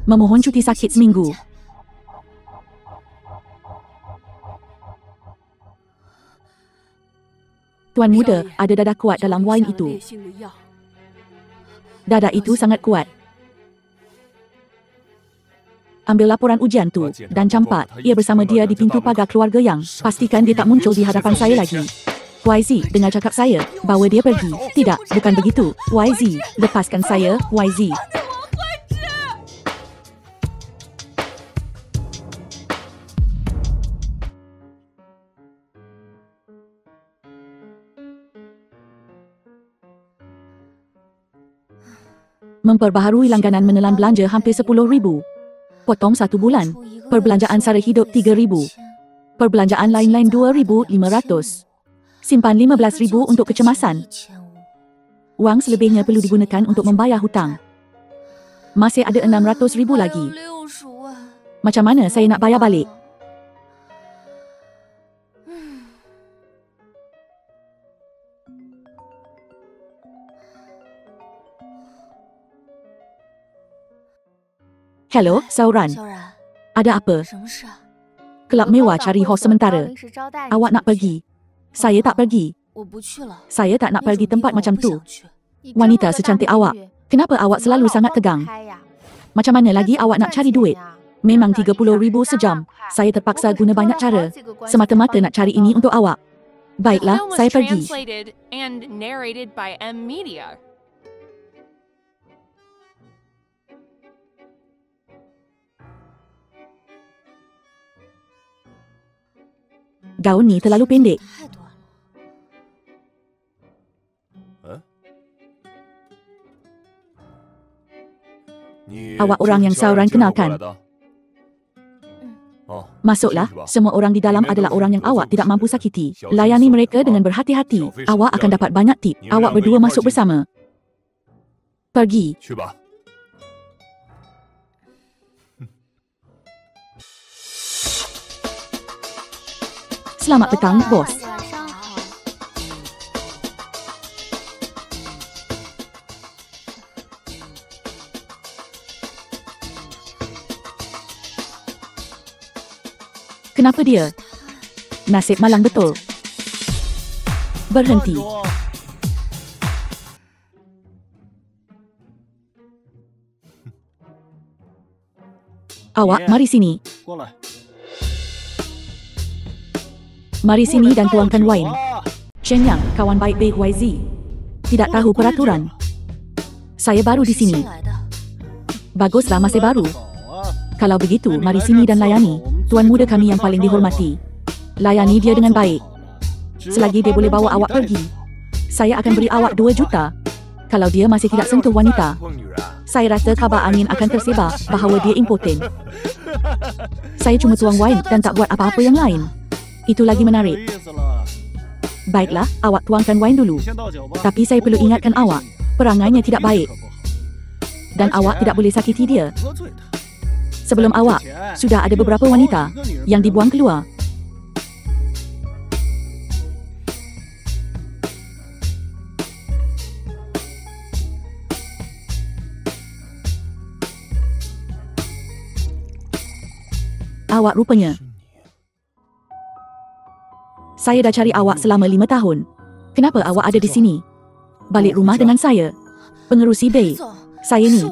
Memohon cuti sakit seminggu. Tuan muda, ada dadah kuat dalam wain itu. Dadah itu sangat kuat. Ambil laporan ujian tu dan campak ia bersama dia di pintu pagar keluarga Yang. Pastikan dia tak muncul di hadapan saya lagi. YZ, dengar cakap saya. Bawa dia pergi. Tidak, bukan begitu. YZ, lepaskan saya, YZ. Memperbaharui langganan menelan belanja hampir 10,000. Potong 1 bulan. Perbelanjaan sara hidup 3,000. Perbelanjaan lain-lain 2,500. Simpan 15,000 untuk kecemasan. Wang selebihnya perlu digunakan untuk membayar hutang. Masih ada 600,000 lagi. Macam mana saya nak bayar balik? Hello, Sauran. Ada apa? Kelab mewah cari hos sementara. Awak nak pergi? Saya tak pergi. Saya tak nak pergi tempat macam tu. Wanita secantik awak. Kenapa awak selalu sangat tegang? Macam mana lagi awak nak cari duit? Memang 30,000 sejam. Saya terpaksa guna banyak cara. Semata-mata nak cari ini untuk awak. Baiklah, The film was saya pergi. translated and narrated by M Media. Gaun ni terlalu pendek. Awak orang yang Sauran kenalkan. Masuklah, semua orang di dalam adalah orang yang awak tidak mampu sakiti. Layani mereka dengan berhati-hati. Awak akan dapat banyak tip. Awak berdua masuk bersama. Pergi. Selamat petang, bos. Kenapa dia? Nasib malang betul. Berhenti. Awak, mari sini. Mari sini dan tuangkan wain. Shen Yang, kawan baik-baik YZ. Tidak tahu peraturan. Saya baru di sini. Baguslah, masih baru. Kalau begitu, mari sini dan layani tuan muda kami yang paling dihormati. Layani dia dengan baik. Selagi dia boleh bawa awak pergi, saya akan beri awak 2 juta. Kalau dia masih tidak sentuh wanita, saya rasa kabar angin akan tersebar bahawa dia impoten. Saya cuma tuang wine dan tak buat apa-apa yang lain. Itu lagi menarik. Baiklah, awak tuangkan wine dulu. Tapi saya perlu ingatkan awak, perangainya tidak baik. Dan awak tidak boleh sakiti dia. Sebelum awak, sudah ada beberapa wanita yang dibuang keluar. Awak rupanya. Saya dah cari awak selama 5 tahun. Kenapa awak ada di sini? Balik rumah dengan saya. Pengerusi Bay. Saya ni.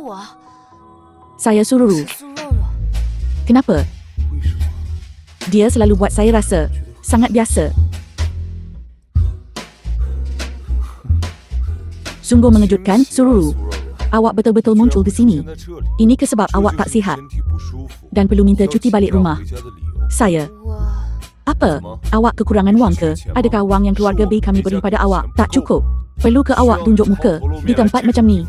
Saya Sururu. Kenapa? Dia selalu buat saya rasa sangat biasa. Sungguh mengejutkan, Sururu. Awak betul-betul muncul di sini. Ini kesebab awak tak sihat dan perlu minta cuti balik rumah. Saya. Apa? Awak kekurangan wang ke? Adakah wang yang keluarga Bay kami beri pada awak tak cukup? Perlu ke awak tunjuk muka di tempat macam ni?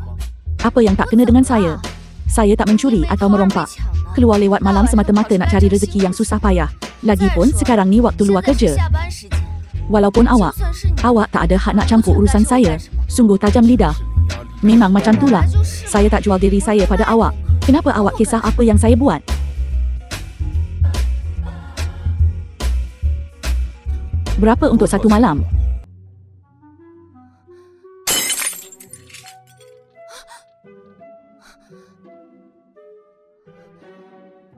Apa yang tak kena dengan saya? Saya tak mencuri atau merompak. Keluar lewat malam semata-mata nak cari rezeki yang susah payah. Lagipun sekarang ni waktu luar kerja. Walaupun awak tak ada hak nak campur urusan saya. Sungguh tajam lidah. Memang macam itulah. Saya tak jual diri saya pada awak. Kenapa awak kisah apa yang saya buat? Berapa untuk 1 malam?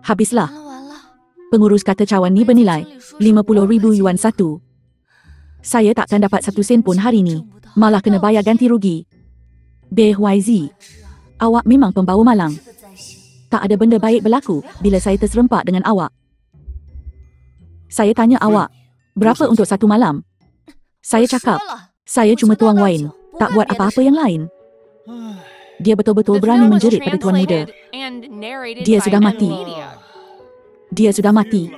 Habislah. Pengurus kata cawan ni bernilai 50,000 yuan satu. Saya takkan dapat 1 sen pun hari ni. Malah kena bayar ganti rugi. BYZ, awak memang pembawa malang. Tak ada benda baik berlaku bila saya terserempak dengan awak. Saya tanya awak, berapa untuk 1 malam? Saya cakap, saya cuma tuang wine, tak buat apa-apa yang lain. Dia betul-betul berani menjerit pada tuan muda. Dia sudah mati. Dia sudah mati.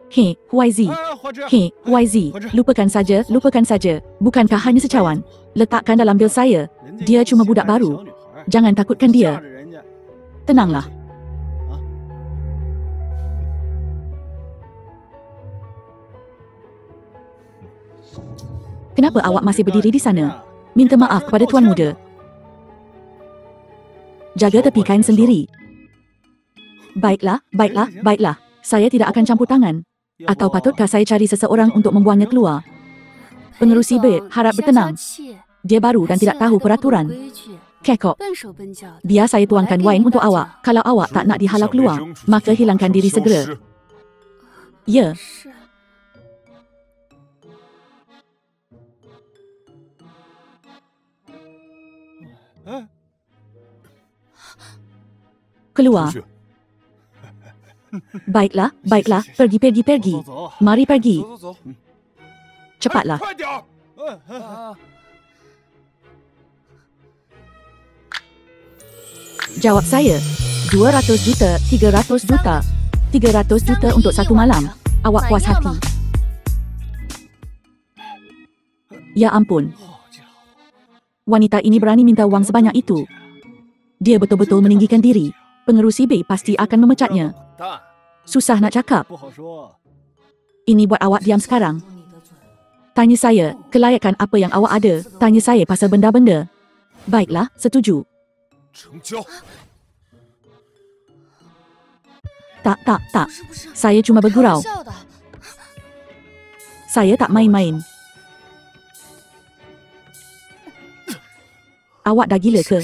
Hei, YZ. Hei, YZ. Lupakan saja, lupakan saja. Bukankah hanya secawan? Letakkan dalam bil saya. Dia cuma budak baru. Jangan takutkan dia. Tenanglah. Kenapa awak masih berdiri di sana? Minta maaf kepada tuan muda. Jaga tepi kain sendiri. Baiklah, baiklah, baiklah. Saya tidak akan campur tangan. Atau patutkah saya cari seseorang untuk membuangnya keluar? Pengerusi Bay harap bertenang. Dia baru dan tidak tahu peraturan. Kekok. Biar saya tuangkan wine untuk awak. Kalau awak tak nak dihalau keluar, maka hilangkan diri segera. Ya. Keluar. Baiklah, baiklah. Pergi, pergi, pergi. Mari pergi. Cepatlah. Jawab saya. 200 juta, 300 juta. 300 juta untuk 1 malam. Awak puas hati? Ya ampun. Wanita ini berani minta wang sebanyak itu. Dia betul-betul meninggikan diri. Pengerusi Bay pasti akan memecatnya. Susah nak cakap. Ini buat awak diam sekarang. Tanya saya, kelayakan apa yang awak ada. Tanya saya pasal benda-benda. Baiklah, setuju. Tak. Saya cuma bergurau. Saya tak main-main. Awak dah gila ke?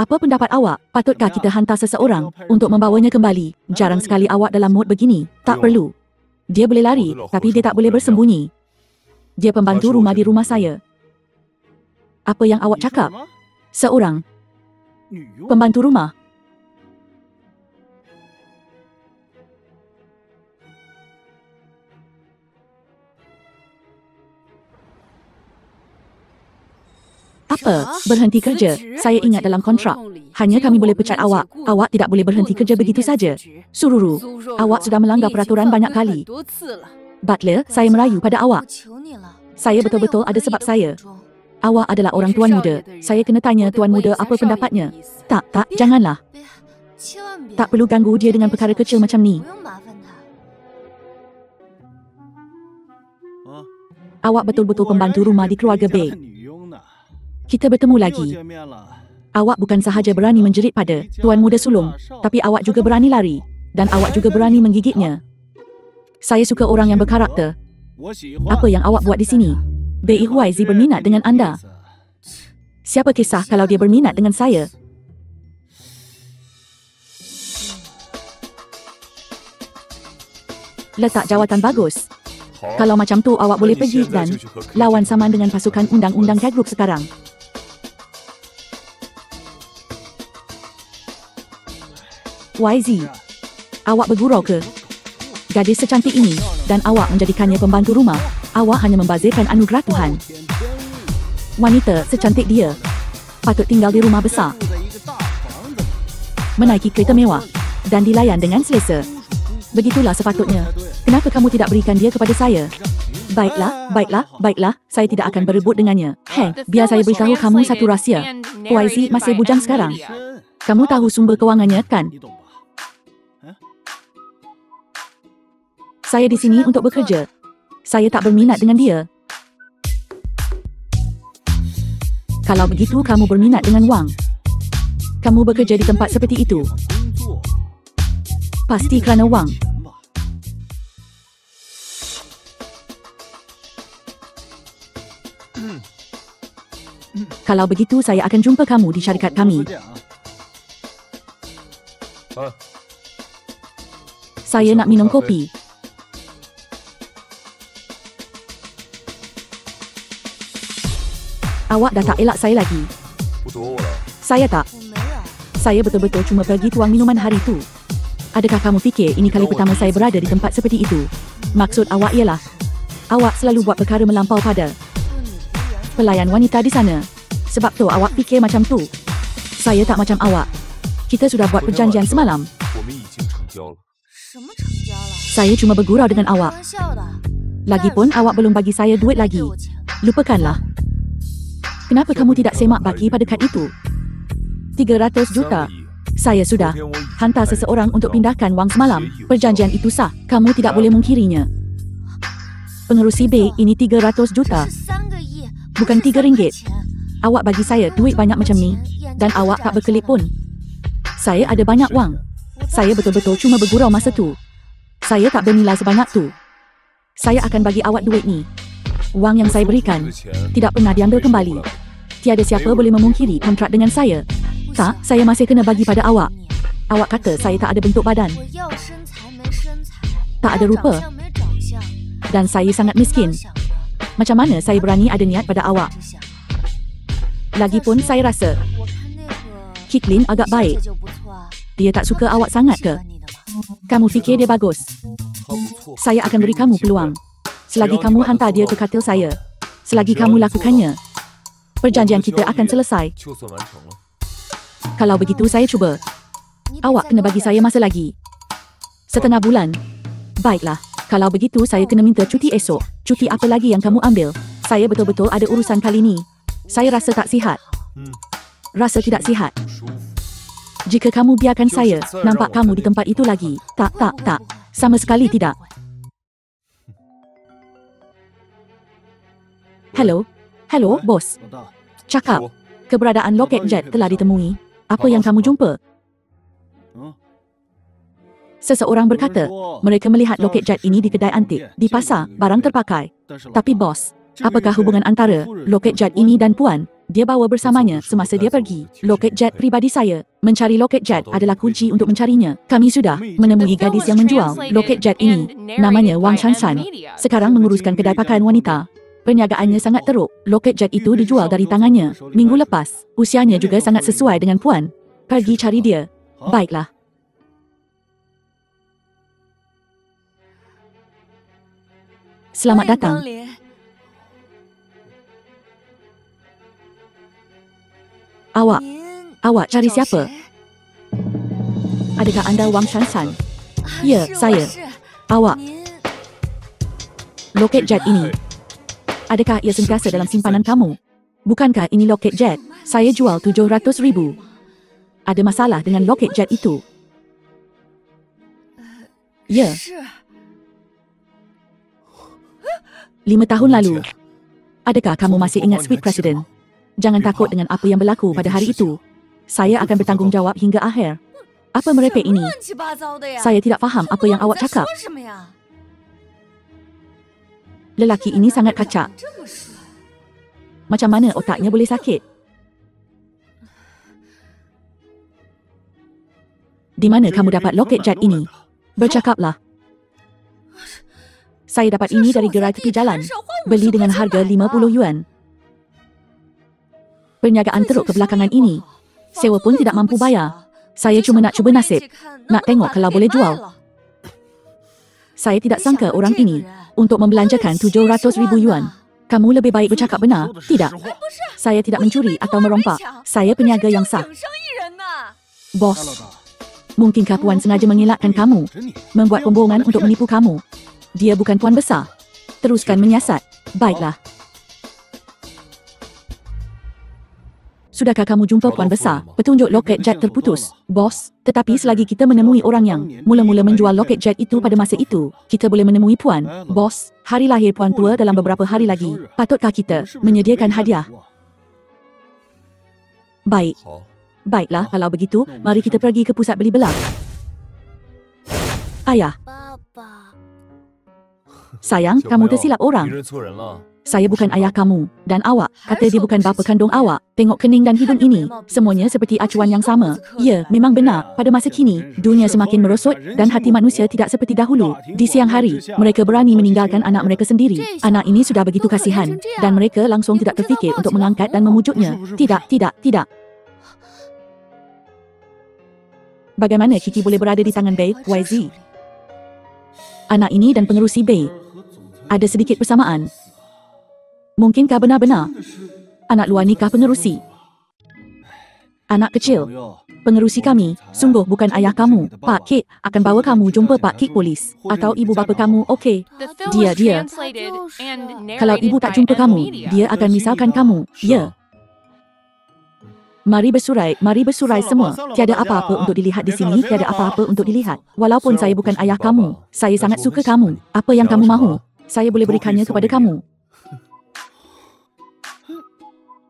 Apa pendapat awak? Patutkah kita hantar seseorang untuk membawanya kembali? Jarang sekali awak dalam mood begini. Tak perlu. Dia boleh lari, tapi dia tak boleh bersembunyi. Dia pembantu rumah di rumah saya. Apa yang awak cakap? Seorang pembantu rumah. Apa? Berhenti kerja? Saya ingat dalam kontrak, hanya kami boleh pecat awak. Awak tidak boleh berhenti kerja begitu saja. Sururu, awak sudah melanggar peraturan banyak kali. Butler, saya merayu pada awak. Saya betul-betul ada sebab saya. Awak adalah orang tuan muda. Saya kena tanya tuan muda apa pendapatnya. Tak, janganlah. Tak perlu ganggu dia dengan perkara kecil macam ni. Awak betul-betul pembantu rumah di keluarga Bay. Kita bertemu lagi. Awak bukan sahaja berani menjerit pada tuan muda sulung, tapi awak juga berani lari. Dan awak juga berani menggigitnya. Saya suka orang yang berkarakter. Apa yang awak buat di sini? Bei Huaizi berminat dengan anda. Siapa kisah kalau dia berminat dengan saya? Letak jawatan bagus. Kalau macam tu awak boleh pergi dan lawan saman dengan pasukan undang-undang K-Group sekarang. YZ, awak bergurau ke? Gadis secantik ini dan awak menjadikannya pembantu rumah. Awak hanya membazirkan anugerah Tuhan. Wanita secantik dia patut tinggal di rumah besar, menaiki kereta mewah dan dilayan dengan selesa. Begitulah sepatutnya. Kenapa kamu tidak berikan dia kepada saya? Baiklah. Saya tidak akan berebut dengannya. Hei, biar saya beritahu kamu satu rahsia. YZ masih bujang sekarang. Kamu tahu sumber kewangannya, kan? Saya di sini untuk bekerja. Saya tak berminat dengan dia. Kalau begitu kamu berminat dengan wang. Kamu bekerja di tempat seperti itu pasti kerana wang. Kalau begitu saya akan jumpa kamu di syarikat kami. Saya nak minum kopi. Awak dah tak elak saya lagi. Saya tak. Saya betul-betul cuma pergi tuang minuman hari tu. Adakah kamu fikir ini kali pertama saya berada di tempat seperti itu? Maksud awak ialah, awak selalu buat perkara melampau pada pelayan wanita di sana. Sebab tu awak fikir macam tu. Saya tak macam awak. Kita sudah buat perjanjian semalam. Saya cuma bergurau dengan awak. Lagipun awak belum bagi saya duit lagi. Lupakanlah. Kenapa kamu tidak semak baki pada kad itu? 300 juta. Saya sudah hantar seseorang untuk pindahkan wang semalam. Perjanjian itu sah. Kamu tidak boleh mengkirinya. Pengerusi Bay, ini 300 juta. Bukan 3 ringgit. Awak bagi saya duit banyak macam ni dan awak tak berkelip pun. Saya ada banyak wang. Saya betul-betul cuma bergurau masa tu. Saya tak bernilai sebanyak tu. Saya akan bagi awak duit ni. Wang yang saya berikan tidak pernah diambil kembali. Tiada siapa boleh memungkiri kontrak dengan saya. Tak, saya masih kena bagi pada awak. Awak kata saya tak ada bentuk badan, tak ada rupa, dan saya sangat miskin. Macam mana saya berani ada niat pada awak? Lagipun saya rasa Kiklin agak baik. Dia tak suka awak sangat ke? Kamu fikir dia bagus? Saya akan beri kamu peluang. Selagi kamu hantar dia ke katil saya, selagi kamu lakukannya, perjanjian kita akan selesai. Kalau begitu saya cuba. Awak kena bagi saya masa lagi 1/2 bulan. Baiklah. Kalau begitu saya kena minta cuti esok. Cuti apa lagi yang kamu ambil? Saya betul-betul ada urusan kali ni. Saya rasa tak sihat. Rasa tidak sihat. Jika kamu biarkan saya nampak kamu di tempat itu lagi. Tak. Sama sekali tidak. Hello, bos. Cakap. Keberadaan loket jet telah ditemui. Apa yang kamu jumpa? Seseorang berkata, mereka melihat loket jet ini di kedai antik, di pasar, barang terpakai. Tapi bos, apakah hubungan antara loket jet ini dan puan? Dia bawa bersamanya semasa dia pergi. Loket jet pribadi saya. Mencari loket jet adalah kunci untuk mencarinya. Kami sudah menemui gadis yang menjual loket jet ini. Namanya Wang Chanshan. Sekarang menguruskan kedai pakaian wanita. Perniagaannya sangat teruk. Loket jet itu dijual dari tangannya minggu lepas. Usianya juga sangat sesuai dengan puan. Pergi cari dia. Baiklah. Selamat datang. Awak cari siapa? Adakah anda Wang Shansan? Ya, saya. Awak. Loket jet ini. Adakah ia sentiasa dalam simpanan kamu? Bukankah ini loket jet? Saya jual 700,000. Ada masalah dengan loket jet itu? Ya. 5 tahun lalu. Adakah kamu masih ingat Sweet President? Jangan takut dengan apa yang berlaku pada hari itu. Saya akan bertanggungjawab hingga akhir. Apa merepek ini? Saya tidak faham apa yang awak cakap. Lelaki ini sangat kacak. Macam mana otaknya boleh sakit? Di mana kamu dapat loket jet ini? Bercakaplah. Saya dapat ini dari gerai tepi jalan. Beli dengan harga 50 yuan. Perniagaan teruk kebelakangan ini. Sewa pun tidak mampu bayar. Saya cuma nak cuba nasib. Nak tengok kalau boleh jual. Saya tidak sangka orang ini untuk membelanjakan 700,000 yuan. Kamu lebih baik bercakap benar, tidak? Saya tidak mencuri atau merompak. Saya peniaga yang sah. Bos, mungkinkah Puan sengaja mengelakkan kamu? Membuat pembohongan untuk menipu kamu? Dia bukan tuan besar. Teruskan menyiasat. Baiklah. Sudahkah kamu jumpa puan besar? Petunjuk loket jet terputus. Bos, tetapi selagi kita menemui orang yang mula-mula menjual loket jet itu pada masa itu, kita boleh menemui puan. Bos, hari lahir puan tua dalam beberapa hari lagi. Patutkah kita menyediakan hadiah? Baik. Baiklah, kalau begitu, mari kita pergi ke pusat beli belah. Ayah. Sayang, kamu tersilap orang. Saya bukan ayah kamu. Dan awak, kata dia bukan bapa kandung awak. Tengok kening dan hidung ini. Semuanya seperti acuan yang sama. Ya, memang benar. Pada masa kini, dunia semakin merosot dan hati manusia tidak seperti dahulu. Di siang hari, mereka berani meninggalkan anak mereka sendiri. Anak ini sudah begitu kasihan. Dan mereka langsung tidak terfikir untuk mengangkat dan memujuknya. Tidak, tidak, tidak. Bagaimana Kiki boleh berada di tangan Bei YZ? Anak ini dan pengerusi Bei ada sedikit persamaan. Mungkinkah benar-benar anak luar nikah pengerusi? Anak kecil, pengerusi kami, sungguh bukan ayah kamu. Pak Kit akan bawa kamu jumpa Pak Kit polis. Atau ibu bapa kamu, okey. Dia. Kalau ibu tak jumpa kamu, dia akan misalkan kamu. Ya. Mari bersurai semua. Tiada apa-apa untuk dilihat di sini, tiada apa-apa untuk dilihat. Walaupun saya bukan ayah kamu, saya sangat suka kamu. Apa yang kamu mahu, saya boleh berikannya kepada kamu.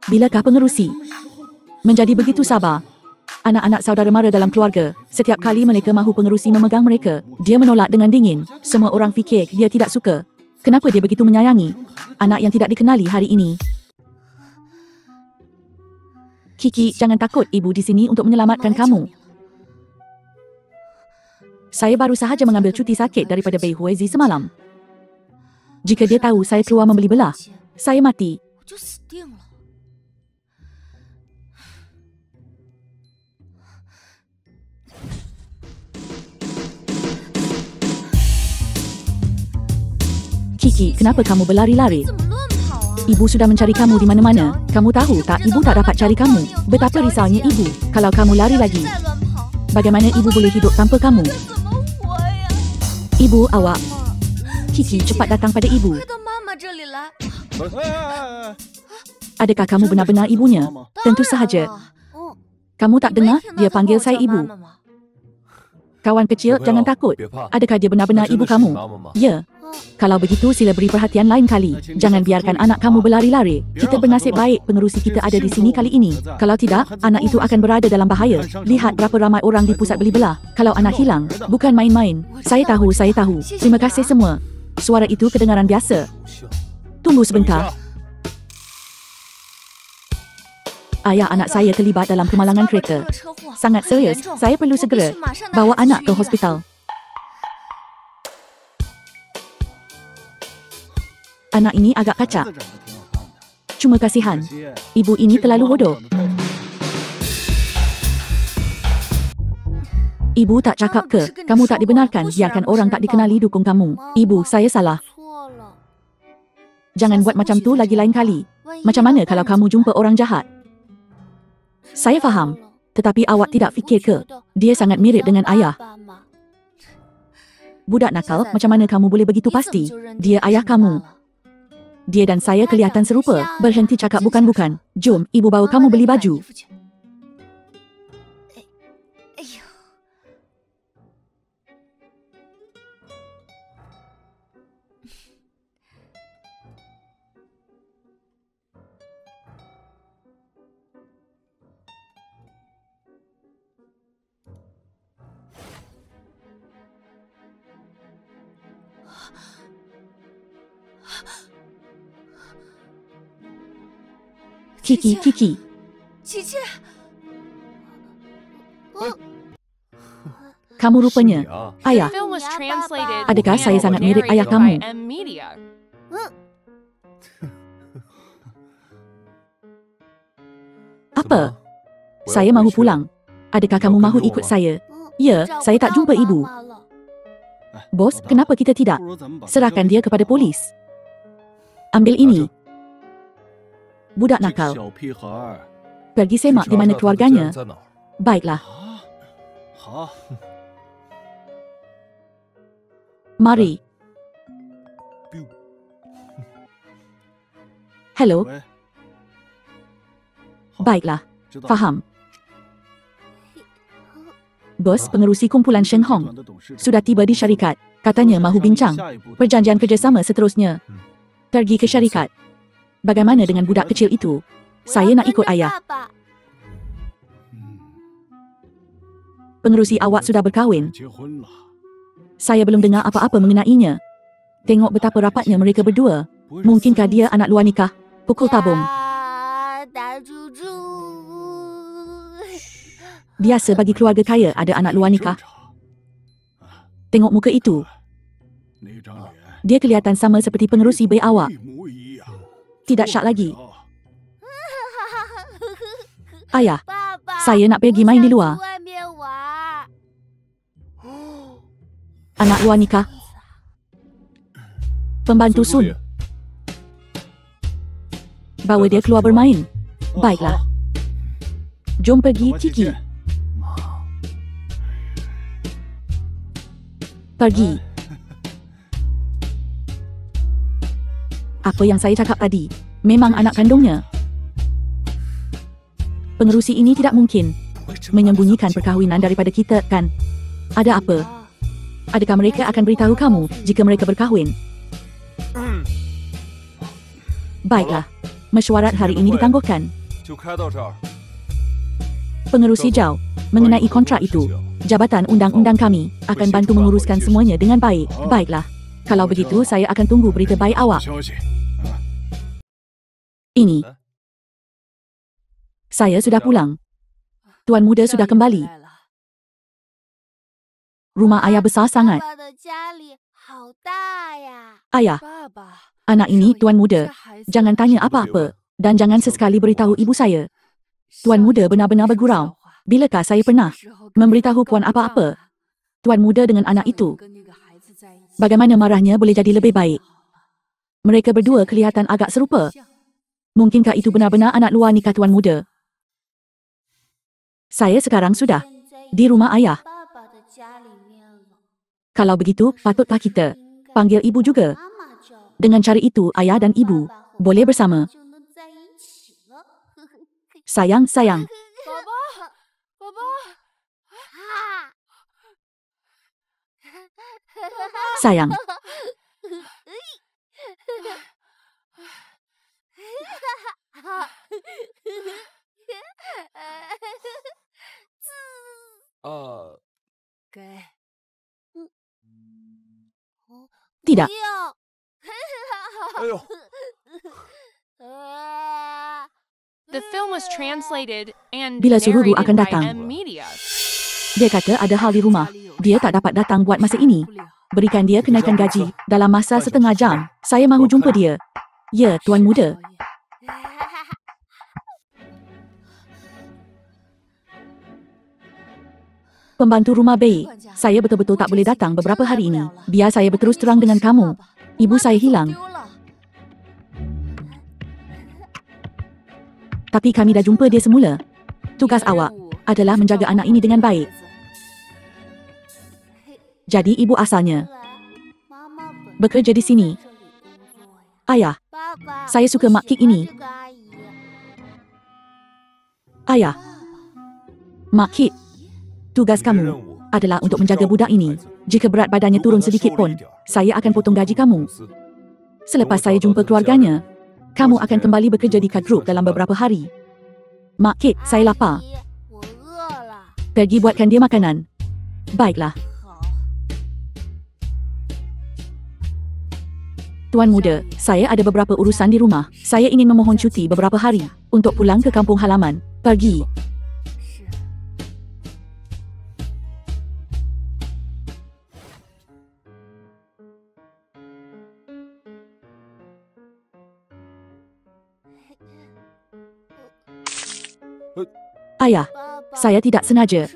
Bilakah pengerusi menjadi begitu sabar? Anak-anak saudara mara dalam keluarga, setiap kali mereka mahu pengerusi memegang mereka, dia menolak dengan dingin. Semua orang fikir dia tidak suka. Kenapa dia begitu menyayangi anak yang tidak dikenali hari ini? Kiki, jangan takut, ibu di sini untuk menyelamatkan kamu. Saya baru sahaja mengambil cuti sakit daripada Bei Huizi semalam. Jika dia tahu saya keluar membeli belah, saya mati. Kiki, kenapa kamu berlari-lari? Ibu sudah mencari kamu di mana-mana. Kamu tahu tak, ibu tak dapat cari kamu. Betapa risaunya ibu kalau kamu lari lagi. Bagaimana ibu boleh hidup tanpa kamu? Ibu, awak. Kiki, cepat datang pada ibu. Adakah kamu benar-benar ibunya? Tentu sahaja. Kamu tak dengar? Dia panggil saya ibu. Kawan kecil, jangan takut. Adakah dia benar-benar ibu kamu? Ya. Kalau begitu, sila beri perhatian lain kali. Jangan biarkan anak kamu berlari-lari. Kita bernasib baik pengerusi kita ada di sini kali ini. Kalau tidak, anak itu akan berada dalam bahaya. Lihat berapa ramai orang di pusat beli belah. Kalau anak hilang, bukan main-main. Saya tahu. Terima kasih semua. Suara itu kedengaran biasa. Tunggu sebentar. Ayah anak saya terlibat dalam kemalangan kereta. Sangat serius. Saya perlu segera bawa anak ke hospital. Anak ini agak kacak. Cuma kasihan. Ibu ini terlalu bodoh. Ibu tak cakap ke? Kamu tak dibenarkan. Biarkan orang tak dikenali dukung kamu. Ibu, saya salah. Jangan buat macam tu lagi lain kali. Macam mana kalau kamu jumpa orang jahat? Saya faham. Tetapi awak tidak fikir ke? Dia sangat mirip dengan ayah. Budak nakal, macam mana kamu boleh begitu pasti? Dia ayah kamu. Dia dan saya kelihatan serupa. Berhenti cakap bukan-bukan. Jom, ibu bawa kamu beli baju. Kiki. Kamu rupanya ayah. Film was translated Adakah and saya sangat mirip ayah narrated by kamu? M Media. Apa? Saya mahu pulang. Adakah kamu mahu ikut saya? Ya, saya tak jumpa ibu. Bos, kenapa kita tidak serahkan dia kepada polis? Ambil ini. Budak nakal. Pergi semak di mana keluarganya. Baiklah. Mari. Hello. Baiklah. Faham. Bos, pengerusi kumpulan Shen Hong sudah tiba di syarikat. Katanya mahu bincang perjanjian kerjasama seterusnya. Pergi ke syarikat. Bagaimana dengan budak kecil itu? Saya nak ikut ayah. Pengerusi awak sudah berkahwin. Saya belum dengar apa-apa mengenainya. Tengok betapa rapatnya mereka berdua. Mungkinkah dia anak luar nikah? Pukul tabung. Biasa bagi keluarga kaya ada anak luar nikah. Tengok muka itu. Dia kelihatan sama seperti pengerusi bayi awak. Tidak syak lagi. Ayah, saya nak pergi main di luar. Anak luar nikah. Pembantu Sun. Bawa dia keluar bermain. Baiklah. Jom pergi, Kiki. Pergi. Apa yang saya cakap tadi? Memang anak kandungnya. Pengerusi ini tidak mungkin menyembunyikan perkahwinan daripada kita, kan? Ada apa? Adakah mereka akan beritahu kamu jika mereka berkahwin? Baiklah. Mesyuarat hari ini ditangguhkan. Pengerusi hijau, mengenai kontrak itu, Jabatan Undang-Undang kami akan bantu menguruskan semuanya dengan baik. Baiklah. Kalau begitu, saya akan tunggu berita baik awak. Ini. Saya sudah pulang. Tuan muda sudah kembali. Rumah ayah besar sangat. Ayah, anak ini Tuan muda. Jangan tanya apa-apa. Dan jangan sesekali beritahu ibu saya. Tuan muda benar-benar bergurau. Bilakah saya pernah memberitahu puan apa-apa? Tuan muda dengan anak itu. Bagaimana marahnya boleh jadi lebih baik? Mereka berdua kelihatan agak serupa. Mungkinkah itu benar-benar anak luar nikah tuan muda? Saya sekarang sudah di rumah ayah. Kalau begitu, patutkah kita panggil ibu juga? Dengan cara itu, ayah dan ibu boleh bersama. Sayang. Sayang. Tidak. The film was translated and Bila Sururu akan narrated datang? by M Media. Dia kata ada hal di rumah. Dia tak dapat datang buat masa ini. Berikan dia kenaikan gaji dalam masa setengah jam. Saya mahu jumpa dia. Ya, tuan muda. Pembantu rumah Bei, saya betul-betul tak boleh datang beberapa hari ini. Biar saya berterus terang dengan kamu. Ibu saya hilang. Tapi kami dah jumpa dia semula. Tugas awak adalah menjaga anak ini dengan baik. Jadi ibu asalnya bekerja di sini. Ayah, saya suka Mak Kik ini. Ayah, Mak Kik, tugas kamu adalah untuk menjaga budak ini. Jika berat badannya turun sedikit pun, saya akan potong gaji kamu. Selepas saya jumpa keluarganya, kamu akan kembali bekerja di kad grup dalam beberapa hari. Mak Kik, saya lapar. Pergi buatkan dia makanan. Baiklah. Tuan muda, saya ada beberapa urusan di rumah. Saya ingin memohon cuti beberapa hari untuk pulang ke kampung halaman. Pergi. Ayah, saya tidak sengaja.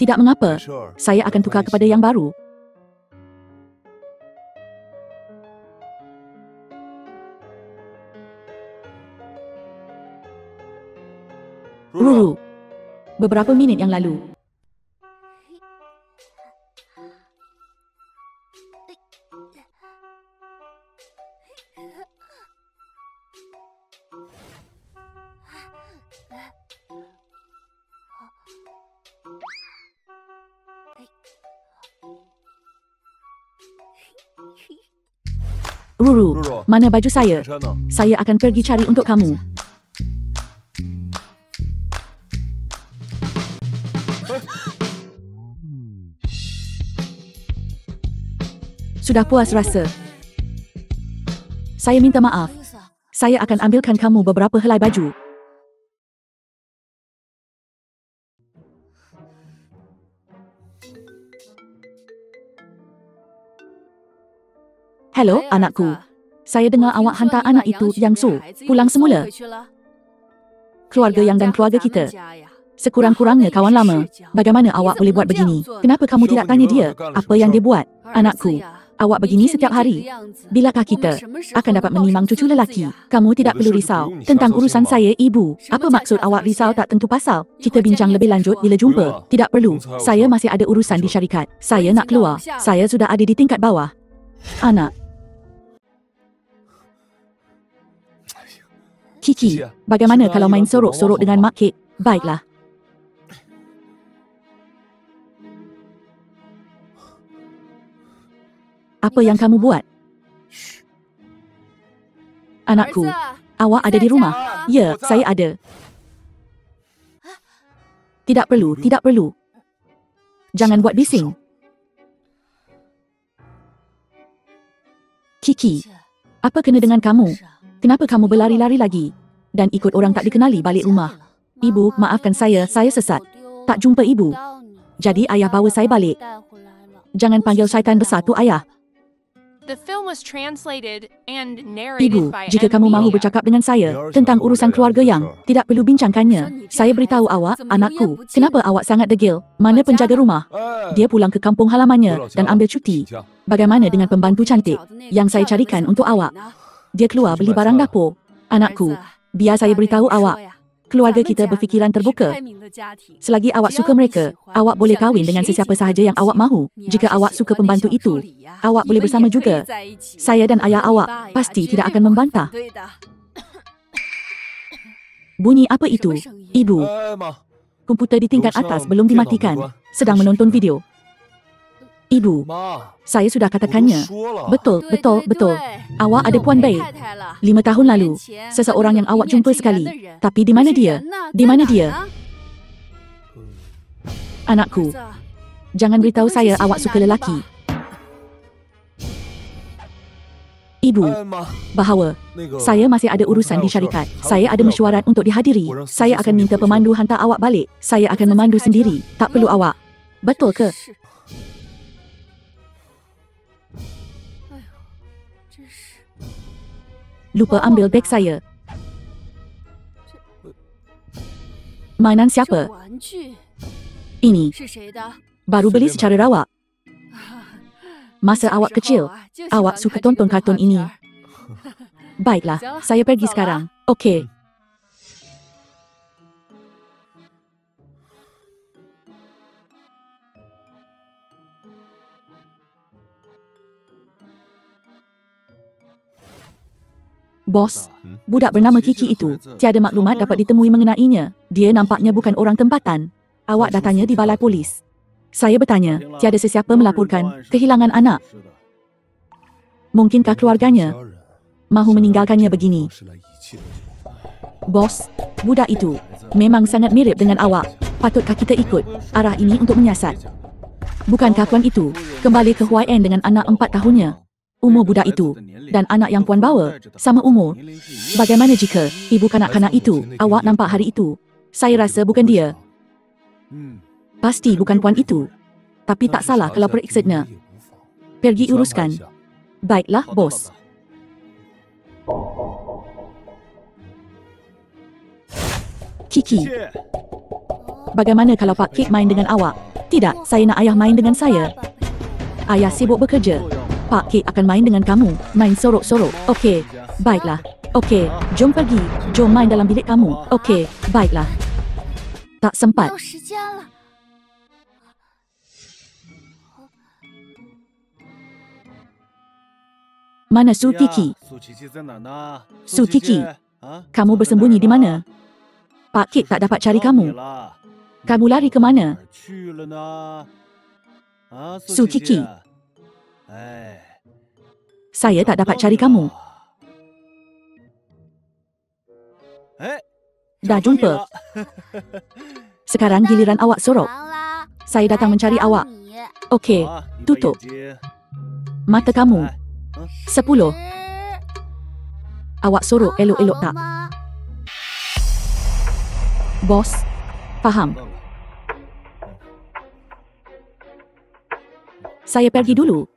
Tidak mengapa. Saya akan tukar kepada yang baru. Ruru. Beberapa minit yang lalu. Ruru, mana baju saya? Saya akan pergi cari untuk kamu. Sudah puas rasa? Saya minta maaf. Saya akan ambilkan kamu beberapa helai baju. Hello, anakku. Saya dengar awak hantar anak itu yang Su pulang semula. Keluarga yang dan keluarga kita. Sekurang-kurangnya kawan lama. Bagaimana awak boleh buat begini? Kenapa kamu tidak tanya dia apa yang dia buat? Anakku, awak begini setiap hari. Bilakah kita akan dapat menimang cucu lelaki? Kamu tidak perlu risau tentang urusan saya, ibu. Apa maksud awak risau tak tentu pasal? Kita bincang lebih lanjut bila jumpa. Tidak perlu. Saya masih ada urusan di syarikat. Saya nak keluar. Saya sudah ada di tingkat bawah. Anak. Kiki, bagaimana kalau main sorok-sorok dengan Mak Kik? Baiklah. Apa yang kamu buat? Anakku, awak ada di rumah? Ya, saya ada. Tidak perlu, tidak perlu. Jangan buat bising. Kiki, apa kena dengan kamu? Kenapa kamu berlari-lari lagi? Dan ikut orang tak dikenali balik rumah? Ibu, maafkan saya sesat. Tak jumpa ibu. Jadi ayah bawa saya balik. Jangan panggil syaitan besar tu ayah. The film was translated and narrated Ibu, by jika kamu mahu bercakap dengan saya tentang urusan keluarga yang tidak perlu bincangkannya, saya beritahu awak, anakku, kenapa awak sangat degil? Mana penjaga rumah? Dia pulang ke kampung halamannya dan ambil cuti. Bagaimana dengan pembantu cantik yang saya carikan untuk awak? Dia keluar beli barang dapur. Anakku, biar saya beritahu awak, keluarga kita berfikiran terbuka. Selagi awak suka mereka, awak boleh kahwin dengan sesiapa sahaja yang awak mahu. Jika awak suka pembantu itu, awak boleh bersama juga. Saya dan ayah awak pasti tidak akan membantah. Bunyi apa itu? Ibu. Komputer di tingkat atas belum dimatikan. Sedang menonton video. Ibu, saya sudah katakannya. Betul, betul, betul. Awak ada Puan Bei. 5 tahun lalu, seseorang yang awak jumpa sekali. Tapi di mana dia? Di mana dia? Anakku, jangan beritahu saya awak suka lelaki. Ibu, bahawa saya masih ada urusan di syarikat. Saya ada mesyuarat untuk dihadiri. Saya akan minta pemandu hantar awak balik. Saya akan memandu sendiri. Tak perlu awak. Betul ke? Lupa ambil beg saya. Mainan siapa? Ini. Baru beli secara rawak. Masa awak kecil, awak suka tonton kartun ini. Baiklah, saya pergi sekarang. Okey. Bos, budak bernama Kiki itu, tiada maklumat dapat ditemui mengenainya. Dia nampaknya bukan orang tempatan. Awak dah tanya di balai polis. Saya bertanya, tiada sesiapa melaporkan kehilangan anak. Mungkinkah keluarganya mahu meninggalkannya begini? Bos, budak itu memang sangat mirip dengan awak. Patutkah kita ikut arah ini untuk menyiasat? Bukankah tuan itu kembali ke HYN dengan anak 4 tahunnya? Umur budak itu dan anak yang puan bawa sama umur. Bagaimana jika ibu kanak-kanak itu awak nampak hari itu? Saya rasa bukan dia. Pasti bukan puan itu. Tapi tak salah kalau periksanya. Pergi uruskan. Baiklah, bos. Kiki, bagaimana kalau Pak Kek main dengan awak? Tidak, saya nak ayah main dengan saya. Ayah sibuk bekerja. Pak Kek akan main dengan kamu. Main sorok-sorok. Okey, baiklah. Okey, jom pergi. Jom main dalam bilik kamu. Okey, baiklah. Tak sempat. Mana Su Kiki? Su Kiki, kamu bersembunyi di mana? Pak Kek tak dapat cari kamu. Kamu lari ke mana? Su Kiki, saya tak dapat cari kamu. Dah jumpa. Sekarang giliran awak sorok. Saya datang mencari awak. Okey, tutup mata kamu. 10. Awak sorok elok-elok tak? Bos, faham. Saya pergi dulu.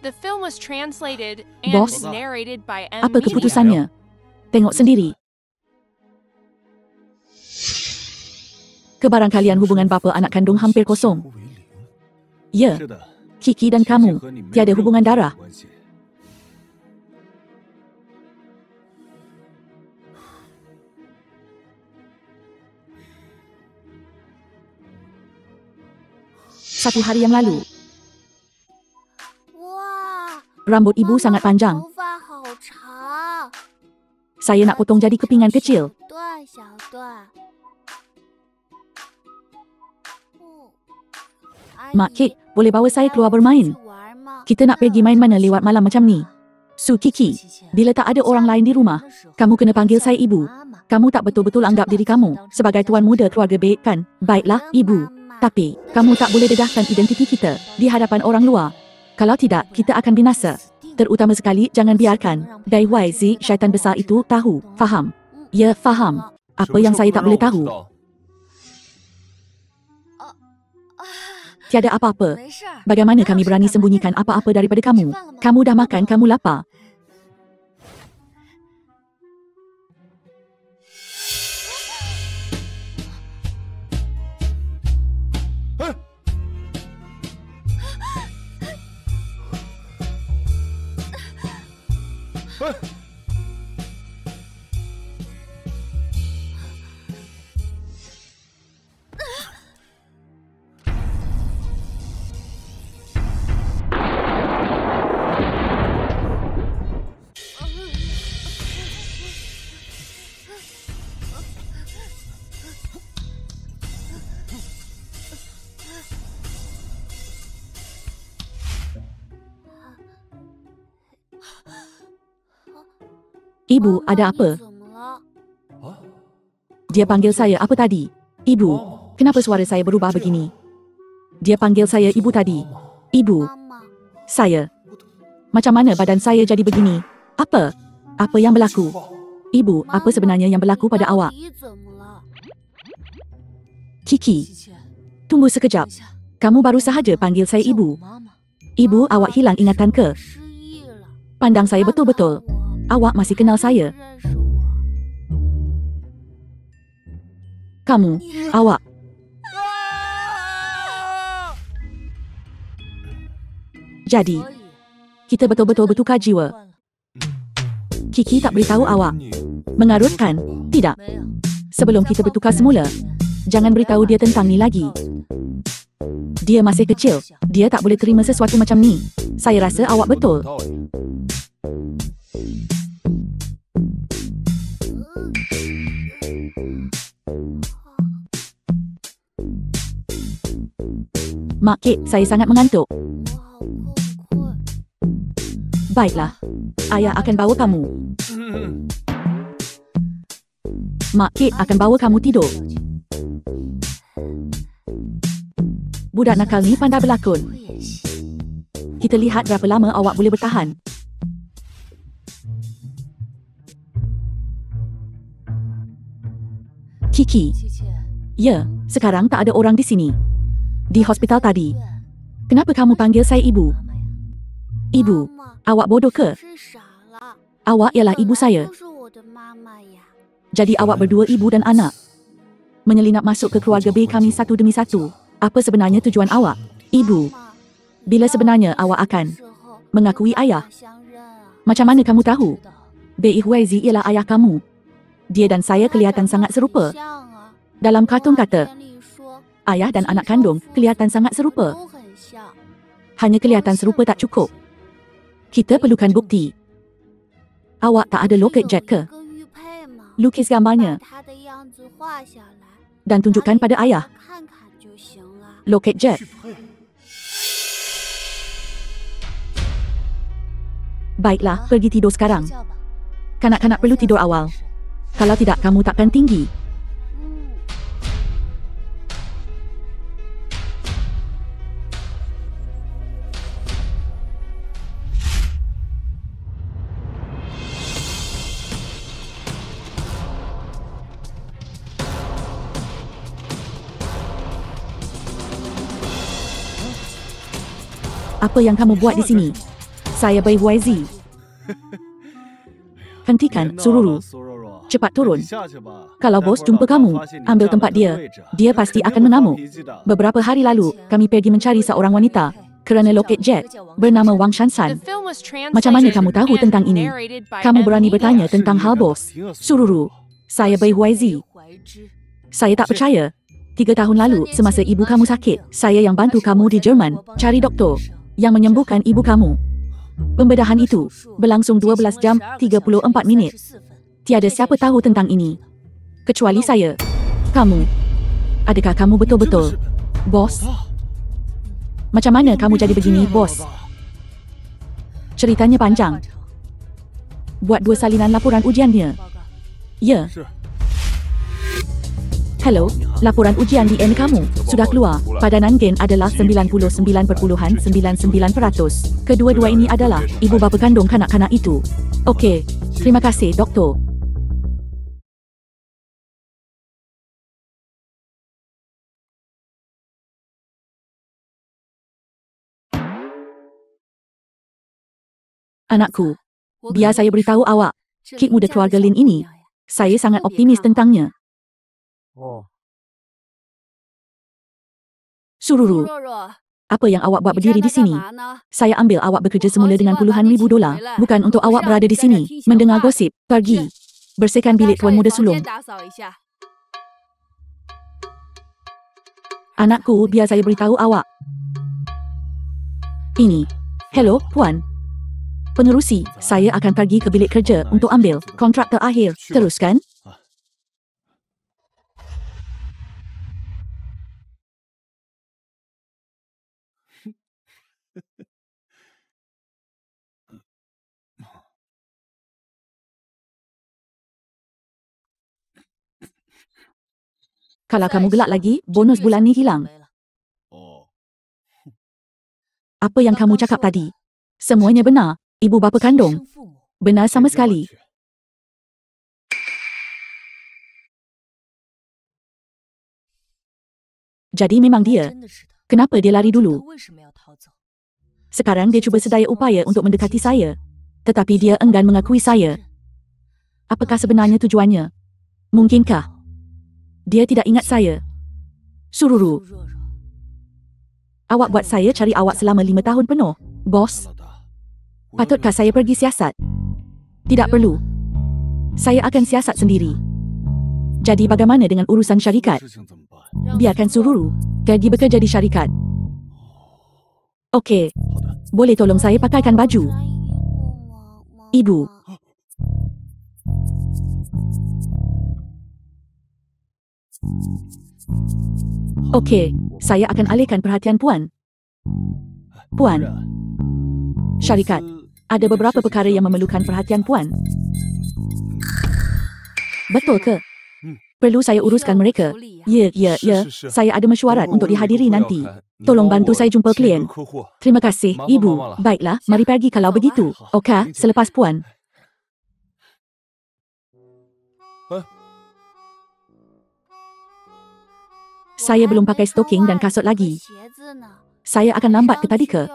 The film was translated and Bos, narrated by M. apa Media. keputusannya? Tengok sendiri. Kebarangkalian hubungan bapa anak kandung hampir kosong. Ya, Kiki dan kamu tiada hubungan darah. Satu hari yang lalu, rambut ibu sangat panjang. Saya nak potong jadi kepingan kecil. Mak Kek, boleh bawa saya keluar bermain? Kita nak pergi main mana lewat malam macam ni? Su Kiki, bila tak ada orang lain di rumah, kamu kena panggil saya ibu. Kamu tak betul-betul anggap diri kamu sebagai tuan muda keluarga baik kan? Baiklah, ibu. Tapi, kamu tak boleh dedahkan identiti kita di hadapan orang luar. Kalau tidak, kita akan binasa. Terutama sekali, jangan biarkan Dai YZ syaitan besar itu tahu. Faham? Ya, faham. Apa yang saya tak boleh tahu? Tiada apa-apa. Bagaimana kami berani sembunyikan apa-apa daripada kamu? Kamu dah makan, kamu lapar. Ibu, ada apa? Dia panggil saya apa tadi? Ibu, kenapa suara saya berubah begini? Dia panggil saya ibu tadi. Ibu, saya. Macam mana badan saya jadi begini? Apa? Apa yang berlaku? Ibu, apa sebenarnya yang berlaku pada awak? Kiki, tunggu sekejap. Kamu baru sahaja panggil saya ibu. Ibu, awak hilang ingatan ke? Pandang saya betul-betul. Awak masih kenal saya. Kamu, awak. Jadi, kita betul-betul bertukar jiwa. Kiki tak beritahu awak. Mengarutkan? Tidak. Sebelum kita bertukar semula, Jangan beritahu dia tentang ni lagi. Dia masih kecil. Dia tak boleh terima sesuatu macam ni. Saya rasa awak betul. Mak Kek, saya sangat mengantuk. Baiklah. Ayah akan bawa kamu. Mak Kek akan bawa kamu tidur. Budak nakal ni pandai berlakon. Kita lihat berapa lama awak boleh bertahan. Kiki. Ya, sekarang tak ada orang di sini. Di hospital tadi. Kenapa kamu panggil saya ibu? Ibu, awak bodoh ke? Awak ialah ibu saya. Jadi awak berdua ibu dan anak. Menyelinap masuk ke keluarga B kami satu demi satu. Apa sebenarnya tujuan awak? Ibu, bila sebenarnya awak akan mengakui ayah? Macam mana kamu tahu? Bei Huizi ialah ayah kamu. Dia dan saya kelihatan sangat serupa. Dalam kartun kata, ayah dan anak kandung kelihatan sangat serupa. Hanya kelihatan serupa tak cukup. Kita perlukan bukti. Awak tak ada loket jet ke? Lukis gambarnya dan tunjukkan pada ayah. Loket jet. Baiklah, pergi tidur sekarang. Kanak-kanak perlu tidur awal. Kalau tidak, kamu takkan tinggi. Apa yang kamu buat di sini? Saya Bai Huizi. Hentikan, Sururu. Cepat turun. Kalau bos jumpa kamu, ambil tempat dia. Dia pasti akan mengamuk. Beberapa hari lalu, kami pergi mencari seorang wanita kerana loket jet bernama Wang Shansan. Macam mana kamu tahu tentang ini? Kamu berani bertanya tentang hal bos? Sururu. Saya Bai Huizi. Saya tak percaya. 3 tahun lalu, semasa ibu kamu sakit, saya yang bantu kamu di Jerman cari doktor yang menyembuhkan ibu kamu. Pembedahan itu berlangsung 12 jam 34 minit. Tiada siapa tahu tentang ini kecuali saya. Kamu. Adakah kamu betul-betul bos? Macam mana kamu jadi begini, bos? Ceritanya panjang. Buat 2 salinan laporan ujiannya. Ya. Hello, laporan ujian DNA kamu sudah keluar. Padanan gen adalah 99.99%. Kedua-dua ini adalah ibu bapa kandung kanak-kanak itu. Okey, terima kasih, doktor. Anakku, biar saya beritahu awak, kid muda keluarga Lin ini, saya sangat optimis tentangnya. Sururu, apa yang awak buat berdiri di sini? Saya ambil awak bekerja semula dengan puluhan ribu dolar, bukan untuk awak berada di sini, mendengar gosip. Pergi. Bersihkan bilik tuan muda sulung. Anakku, biar saya beritahu awak. Ini. Hello, puan. Penerusi, saya akan pergi ke bilik kerja untuk ambil kontrak terakhir. Teruskan. Kalau kamu gelak lagi, bonus bulan ni hilang. Apa yang kamu cakap tadi? Semuanya benar, ibu bapa kandung. Benar sama sekali. Jadi memang dia. Kenapa dia lari dulu? Sekarang dia cuba sedaya upaya untuk mendekati saya. Tetapi dia enggan mengakui saya. Apakah sebenarnya tujuannya? Mungkinkah dia tidak ingat saya? Sururu. Awak buat saya cari awak selama 5 tahun penuh, bos. Patutkah saya pergi siasat? Tidak perlu. Saya akan siasat sendiri. Jadi bagaimana dengan urusan syarikat? biarkan Sururu pergi bekerja di syarikat. Okey, boleh tolong saya pakaikan baju? Ibu. Okey, saya akan alihkan perhatian Puan. Puan, syarikat, ada beberapa perkara yang memerlukan perhatian Puan. Betul ke? Perlu saya uruskan mereka? Ya, saya ada mesyuarat untuk dihadiri nanti. Tolong bantu saya jumpa klien. Terima kasih, Ibu. Baiklah, mari pergi kalau begitu. Okey, selepas Puan. Saya belum pakai stoking dan kasut lagi. Saya akan lambat ke tadi ke?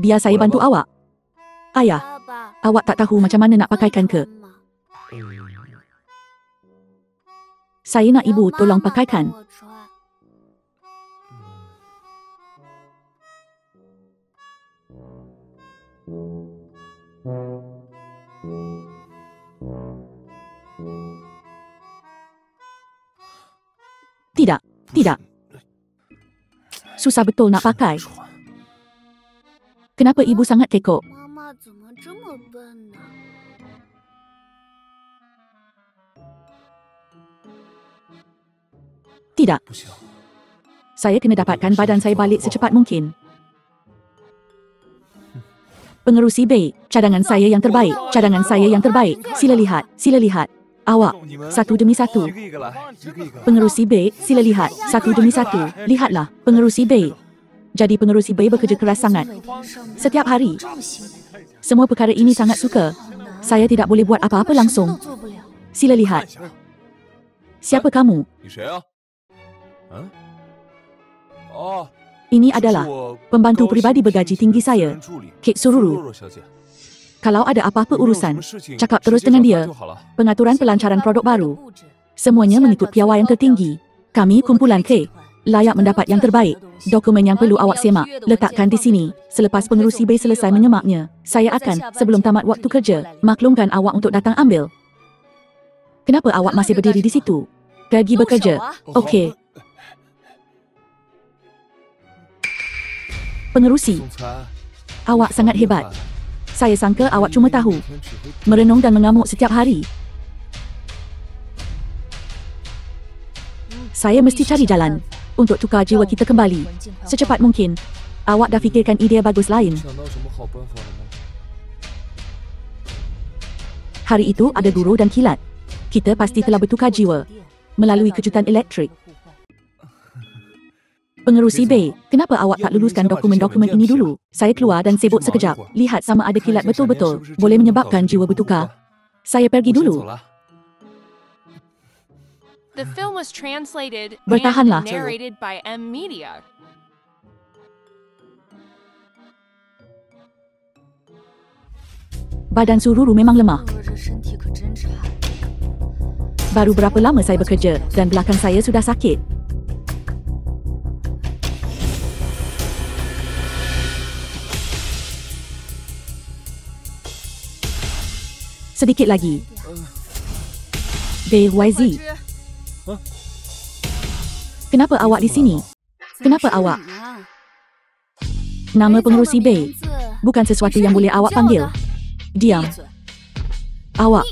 Biar saya bantu awak. Ayah, awak tak tahu macam mana nak pakaikan ke? Saya nak ibu tolong pakaikan. Tidak. Susah betul nak pakai. Kenapa ibu sangat kekok? Tidak. Saya kena dapatkan badan saya balik secepat mungkin. Pengerusi B, cadangan saya yang terbaik. Sila lihat. Awak, satu demi satu. Pengerusi B, sila lihat, satu demi satu. Lihatlah, pengerusi B. Jadi pengerusi B bekerja keras sangat. Setiap hari. Semua perkara ini sangat suka. Saya tidak boleh buat apa-apa langsung. Sila lihat. Siapa kamu? Ini adalah pembantu pribadi bergaji tinggi saya, Kek Sururu. Kalau ada apa-apa urusan, cakap terus dengan dia. Pengaturan pelancaran produk baru. Semuanya mengikut piawai yang tertinggi. Kami kumpulan K. Layak mendapat yang terbaik. Dokumen yang perlu awak semak, letakkan di sini. Selepas pengerusi B selesai menyemaknya, saya akan, sebelum tamat waktu kerja, maklumkan awak untuk datang ambil. Kenapa awak masih berdiri di situ? Pergi bekerja. Okey. Pengerusi, awak sangat hebat. Saya sangka awak cuma tahu merenung dan mengamuk setiap hari. Saya mesti cari jalan untuk tukar jiwa kita kembali secepat mungkin. Awak dah fikirkan idea bagus lain? Hari itu ada guru dan kilat. Kita pasti telah bertukar jiwa melalui kejutan elektrik. Pengerusi B, kenapa awak tak luluskan dokumen-dokumen ini dulu? Saya keluar dan sibuk sekejap. Lihat sama ada kilat betul-betul. Boleh menyebabkan jiwa bertukar. Saya pergi dulu. The film was translated Bertahanlah. and narrated by M Media. Badan Sururu memang lemah. Baru berapa lama saya bekerja dan belakang saya sudah sakit. Sedikit lagi. BYZ. Kenapa awak di sini? Kenapa awak? Nama pengerusi B bukan sesuatu yang boleh awak panggil. Diam. Awak.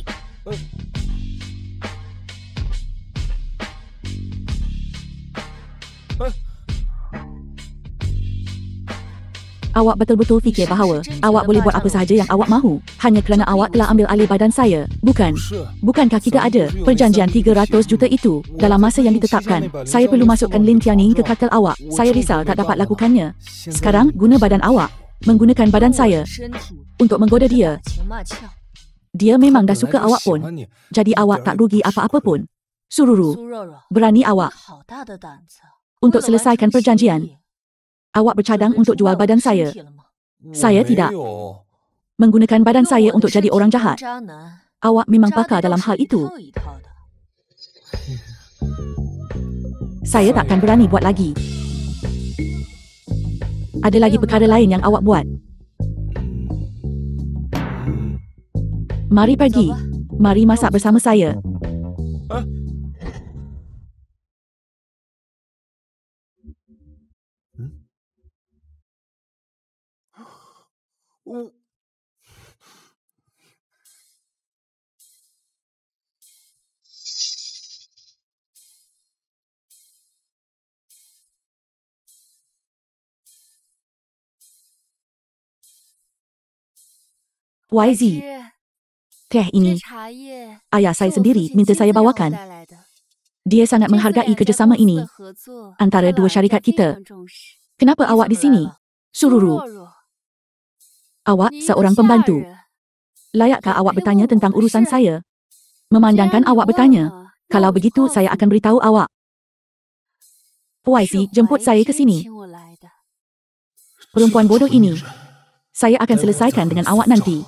Awak betul-betul fikir bahawa awak boleh buat apa sahaja yang awak mahu hanya kerana awak telah ambil alih badan saya, bukan? Bukankah kita ada perjanjian 300 juta itu dalam masa yang ditetapkan? Saya perlu masukkan Lin Tianing ke kartel awak. Saya risau tak dapat lakukannya. Sekarang guna badan awak, menggunakan badan saya untuk menggoda dia. Dia memang dah suka awak pun. Jadi awak tak rugi apa-apa pun. Sururu, berani awak untuk selesaikan perjanjian. Awak bercadang untuk jual badan saya. Saya tidak. Menggunakan badan saya untuk jadi orang jahat. Awak memang pakar dalam hal itu. Saya takkan berani buat lagi. Ada lagi perkara lain yang awak buat. Mari pergi. Mari masak bersama saya. YZ, teh ini, ayah saya sendiri minta saya bawakan. Dia sangat menghargai kerjasama ini antara dua syarikat kita. Kenapa awak di sini? Sururu. Awak seorang pembantu. Layakkah awak bertanya tentang urusan saya? Memandangkan awak bertanya, kalau begitu saya akan beritahu awak. YZ jemput saya ke sini. Perempuan bodoh ini, saya akan selesaikan dengan awak nanti.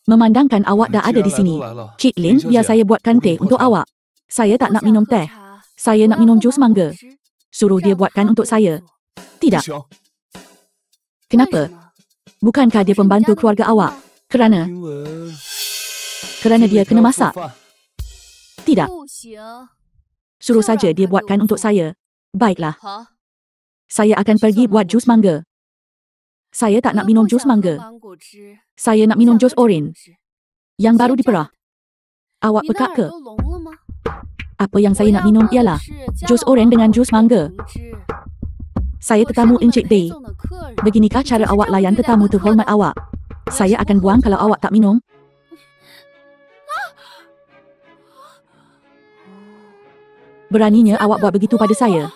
Memandangkan awak dah ada di sini. Cik Lin, biar saya buatkan teh untuk awak. Saya tak nak minum teh. Saya nak minum jus mangga. Suruh dia buatkan untuk saya. Tidak. Kenapa? Bukankah dia pembantu keluarga awak? Kerana dia kena masak. Tidak. Suruh saja dia buatkan untuk saya. Baiklah. Saya akan pergi buat jus mangga. Saya tak nak minum jus mangga. Saya nak minum jus oren. Yang baru diperah. Awak pekak ke? Apa yang saya nak minum ialah jus oren dengan jus mangga. Saya tetamu Encik Bey. Beginikah cara awak layan tetamu terhormat awak? Saya akan buang kalau awak tak minum. Beraninya awak buat begitu pada saya.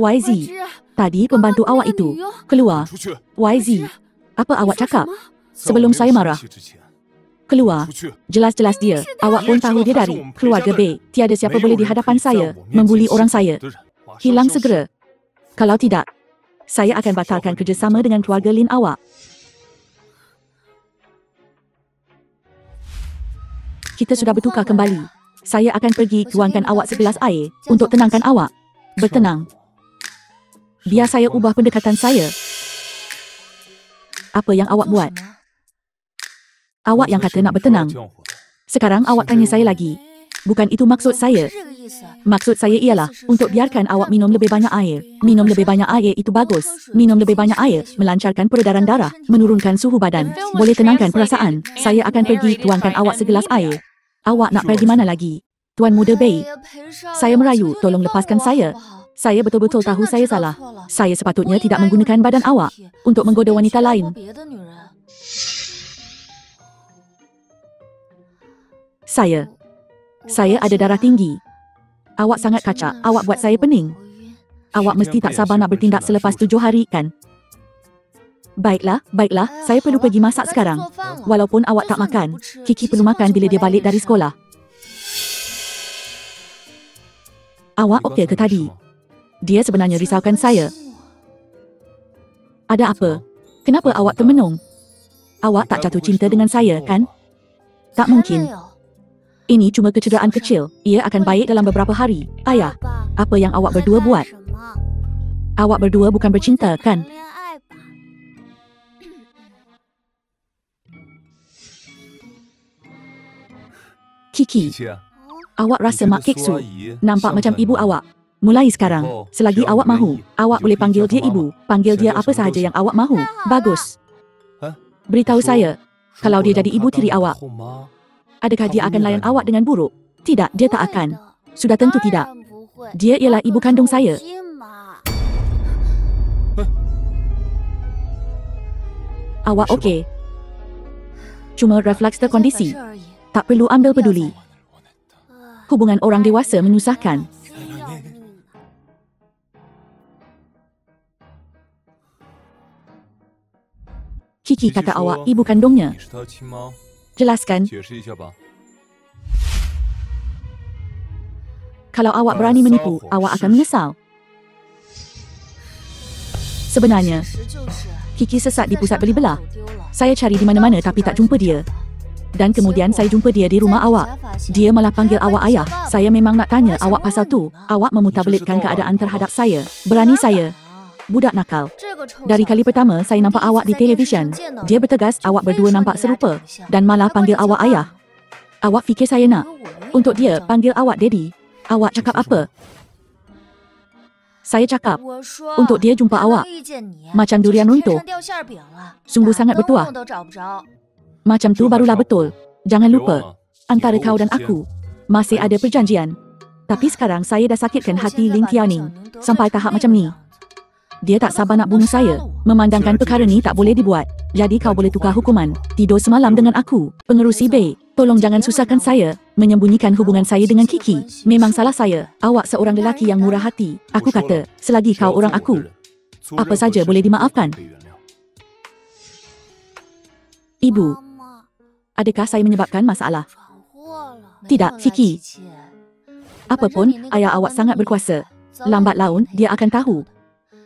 YZ, tadi pembantu awak itu keluar. YZ, apa awak cakap? Sebelum saya marah. Keluar. Jelas-jelas dia. Awak pun tahu dia dari keluarga B. Tiada siapa boleh di hadapan saya membuli orang saya. Hilang segera. Kalau tidak, saya akan batalkan kerjasama dengan keluarga Lin awak. Kita sudah bertukar kembali. Saya akan pergi tuangkan awak segelas air untuk tenangkan awak. Bertenang. Biar saya ubah pendekatan saya. Apa yang awak buat? Awak yang kata nak bertenang. Sekarang awak tanya saya lagi. Bukan itu maksud saya. Maksud saya ialah untuk biarkan awak minum lebih banyak air. Minum lebih banyak air itu bagus. Minum lebih banyak air melancarkan peredaran darah, menurunkan suhu badan, boleh tenangkan perasaan. Saya akan pergi tuangkan awak segelas air. Awak nak pergi mana lagi? Tuan Muda Bey. Saya merayu, tolong lepaskan saya. Saya betul-betul tahu saya salah. Saya sepatutnya tidak menggunakan badan awak untuk menggoda wanita lain. Saya ada darah tinggi. Awak sangat kacak. Awak buat saya pening. Awak mesti tak sabar nak bertindak selepas 7 hari, kan? Baiklah. Saya perlu pergi masak sekarang. Walaupun awak tak makan, Kiki perlu makan bila dia balik dari sekolah. Awak okey ke tadi? Dia sebenarnya risaukan saya. Ada apa? Kenapa awak termenung? Awak tak jatuh cinta dengan saya, kan? Tak mungkin. Ini cuma kecederaan kecil. Ia akan baik dalam beberapa hari. Ayah, apa yang awak berdua buat? Awak berdua bukan bercinta, kan? Kiki, awak rasa Mak Keksu nampak macam ibu awak. Mulai sekarang, selagi awak mahu, awak boleh panggil dia ibu. Panggil dia apa sahaja yang awak mahu. Bagus. Beritahu saya, kalau dia jadi ibu tiri awak, adakah dia akan layan awak dengan buruk? Tidak, dia tak akan. Sudah tentu tidak. Dia ialah ibu kandung saya. Awak okey. Cuma refleks terkondisi. Tak perlu ambil peduli. Hubungan orang dewasa menyusahkan. Kiki kata awak ibu kandungnya. Jelaskan. Kalau awak berani menipu, awak akan menyesal. Sebenarnya, Kiki sesat di pusat beli belah. Saya cari di mana-mana tapi tak jumpa dia. Dan kemudian saya jumpa dia di rumah awak. Dia malah panggil awak ayah. Saya memang nak tanya awak pasal tu. Awak memutarbelitkan keadaan terhadap saya. Berani saya. Budak nakal. Dari kali pertama saya nampak awak di televisyen, dia bertegas awak berdua nampak serupa dan malah panggil awak ayah. Awak fikir saya nak untuk dia panggil awak daddy? Awak cakap apa? Saya cakap, untuk dia jumpa awak. Macam durian runtuh. Sungguh sangat bertuah. Macam tu barulah betul. Jangan lupa, antara kau dan aku masih ada perjanjian. Tapi sekarang saya dah sakitkan hati Ling Qianing sampai tahap macam ni. Dia tak sabar nak bunuh saya. Memandangkan perkara ni tak boleh dibuat. Jadi kau boleh tukar hukuman. Tidur semalam dengan aku. Pengerusi Bei, tolong jangan susahkan saya. Menyembunyikan hubungan saya dengan Kiki memang salah saya. Awak seorang lelaki yang murah hati. Aku kata, selagi kau orang aku, apa saja boleh dimaafkan. Ibu, adakah saya menyebabkan masalah? Tidak, Kiki. Apapun, ayah awak sangat berkuasa. Lambat laun, dia akan tahu.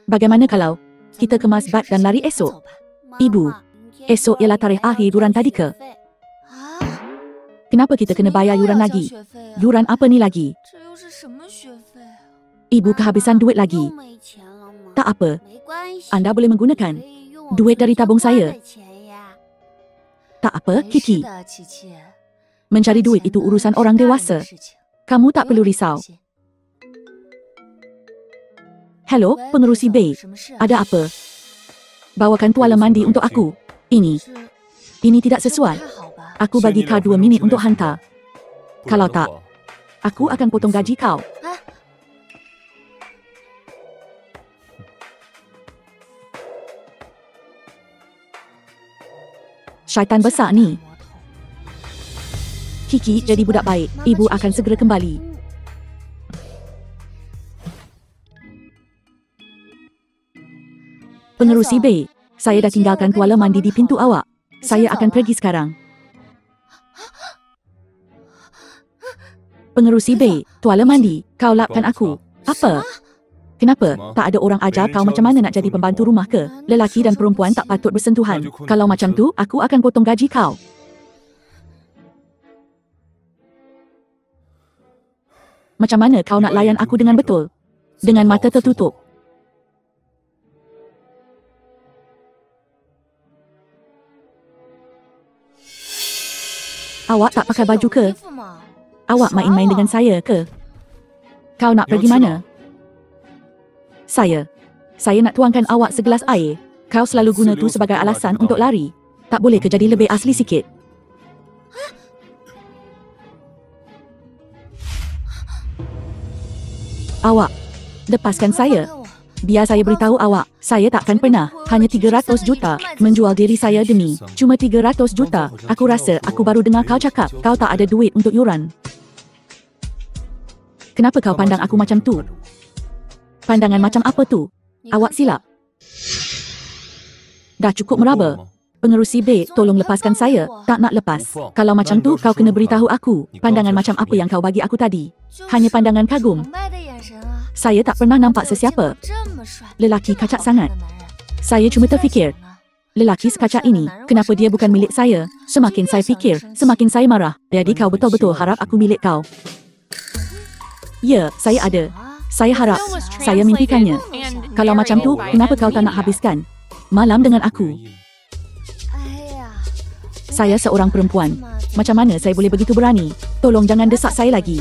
Bagaimana kalau kita kemas bad dan lari esok? Ibu, esok ialah tarikh akhir yuran tadi ke? Kenapa kita kena bayar yuran lagi? Yuran apa ni lagi? Ibu kehabisan duit lagi. Tak apa, anda boleh menggunakan duit dari tabung saya. Tak apa, Kiki. Mencari duit itu urusan orang dewasa. Kamu tak perlu risau. Hello, pengerusi Bei. Ada apa? Bawakan tuala mandi untuk aku. Ini tidak sesuai. Aku bagi kau 2 minit untuk hantar. Kalau tak, aku akan potong gaji kau. Syaitan besar ni. Kiki jadi budak baik. Ibu akan segera kembali. Pengerusi Bei, saya dah tinggalkan tuala mandi di pintu awak. Saya akan pergi sekarang. Pengerusi Bei, tuala mandi, kau lapkan aku. Apa? Kenapa? Tak ada orang ajar kau macam mana nak jadi pembantu rumah ke? Lelaki dan perempuan tak patut bersentuhan. Kalau macam tu, aku akan potong gaji kau. Macam mana kau nak layan aku dengan betul? Dengan mata tertutup. Awak tak pakai baju ke? Awak main-main dengan saya ke? Kau nak pergi mana? Saya nak tuangkan awak segelas air. Kau selalu guna tu sebagai alasan untuk lari. Tak boleh ke jadi lebih asli sikit? Awak, lepaskan saya. Biar saya beritahu awak, saya takkan pernah hanya 300 juta menjual diri saya demi cuma 300 juta. Aku rasa aku baru dengar kau cakap kau tak ada duit untuk yuran. Kenapa kau pandang aku macam tu? Pandangan macam apa tu? Awak silap. Dah cukup meraba. Pengerusi Bei, tolong lepaskan saya. Tak nak lepas. Kalau macam tu kau kena beritahu aku. Pandangan macam apa yang kau bagi aku tadi? Hanya pandangan kagum. Saya tak pernah nampak sesiapa lelaki kacak sangat. Saya cuma terfikir, lelaki sekacak ini, kenapa dia bukan milik saya? Semakin saya fikir, semakin saya marah. Jadi kau betul-betul harap aku milik kau? Ya, saya ada. Saya harap, saya mimpikannya. Kalau macam tu, kenapa kau tak nak habiskan malam dengan aku? Saya seorang perempuan. Macam mana saya boleh begitu berani? Tolong jangan desak saya lagi.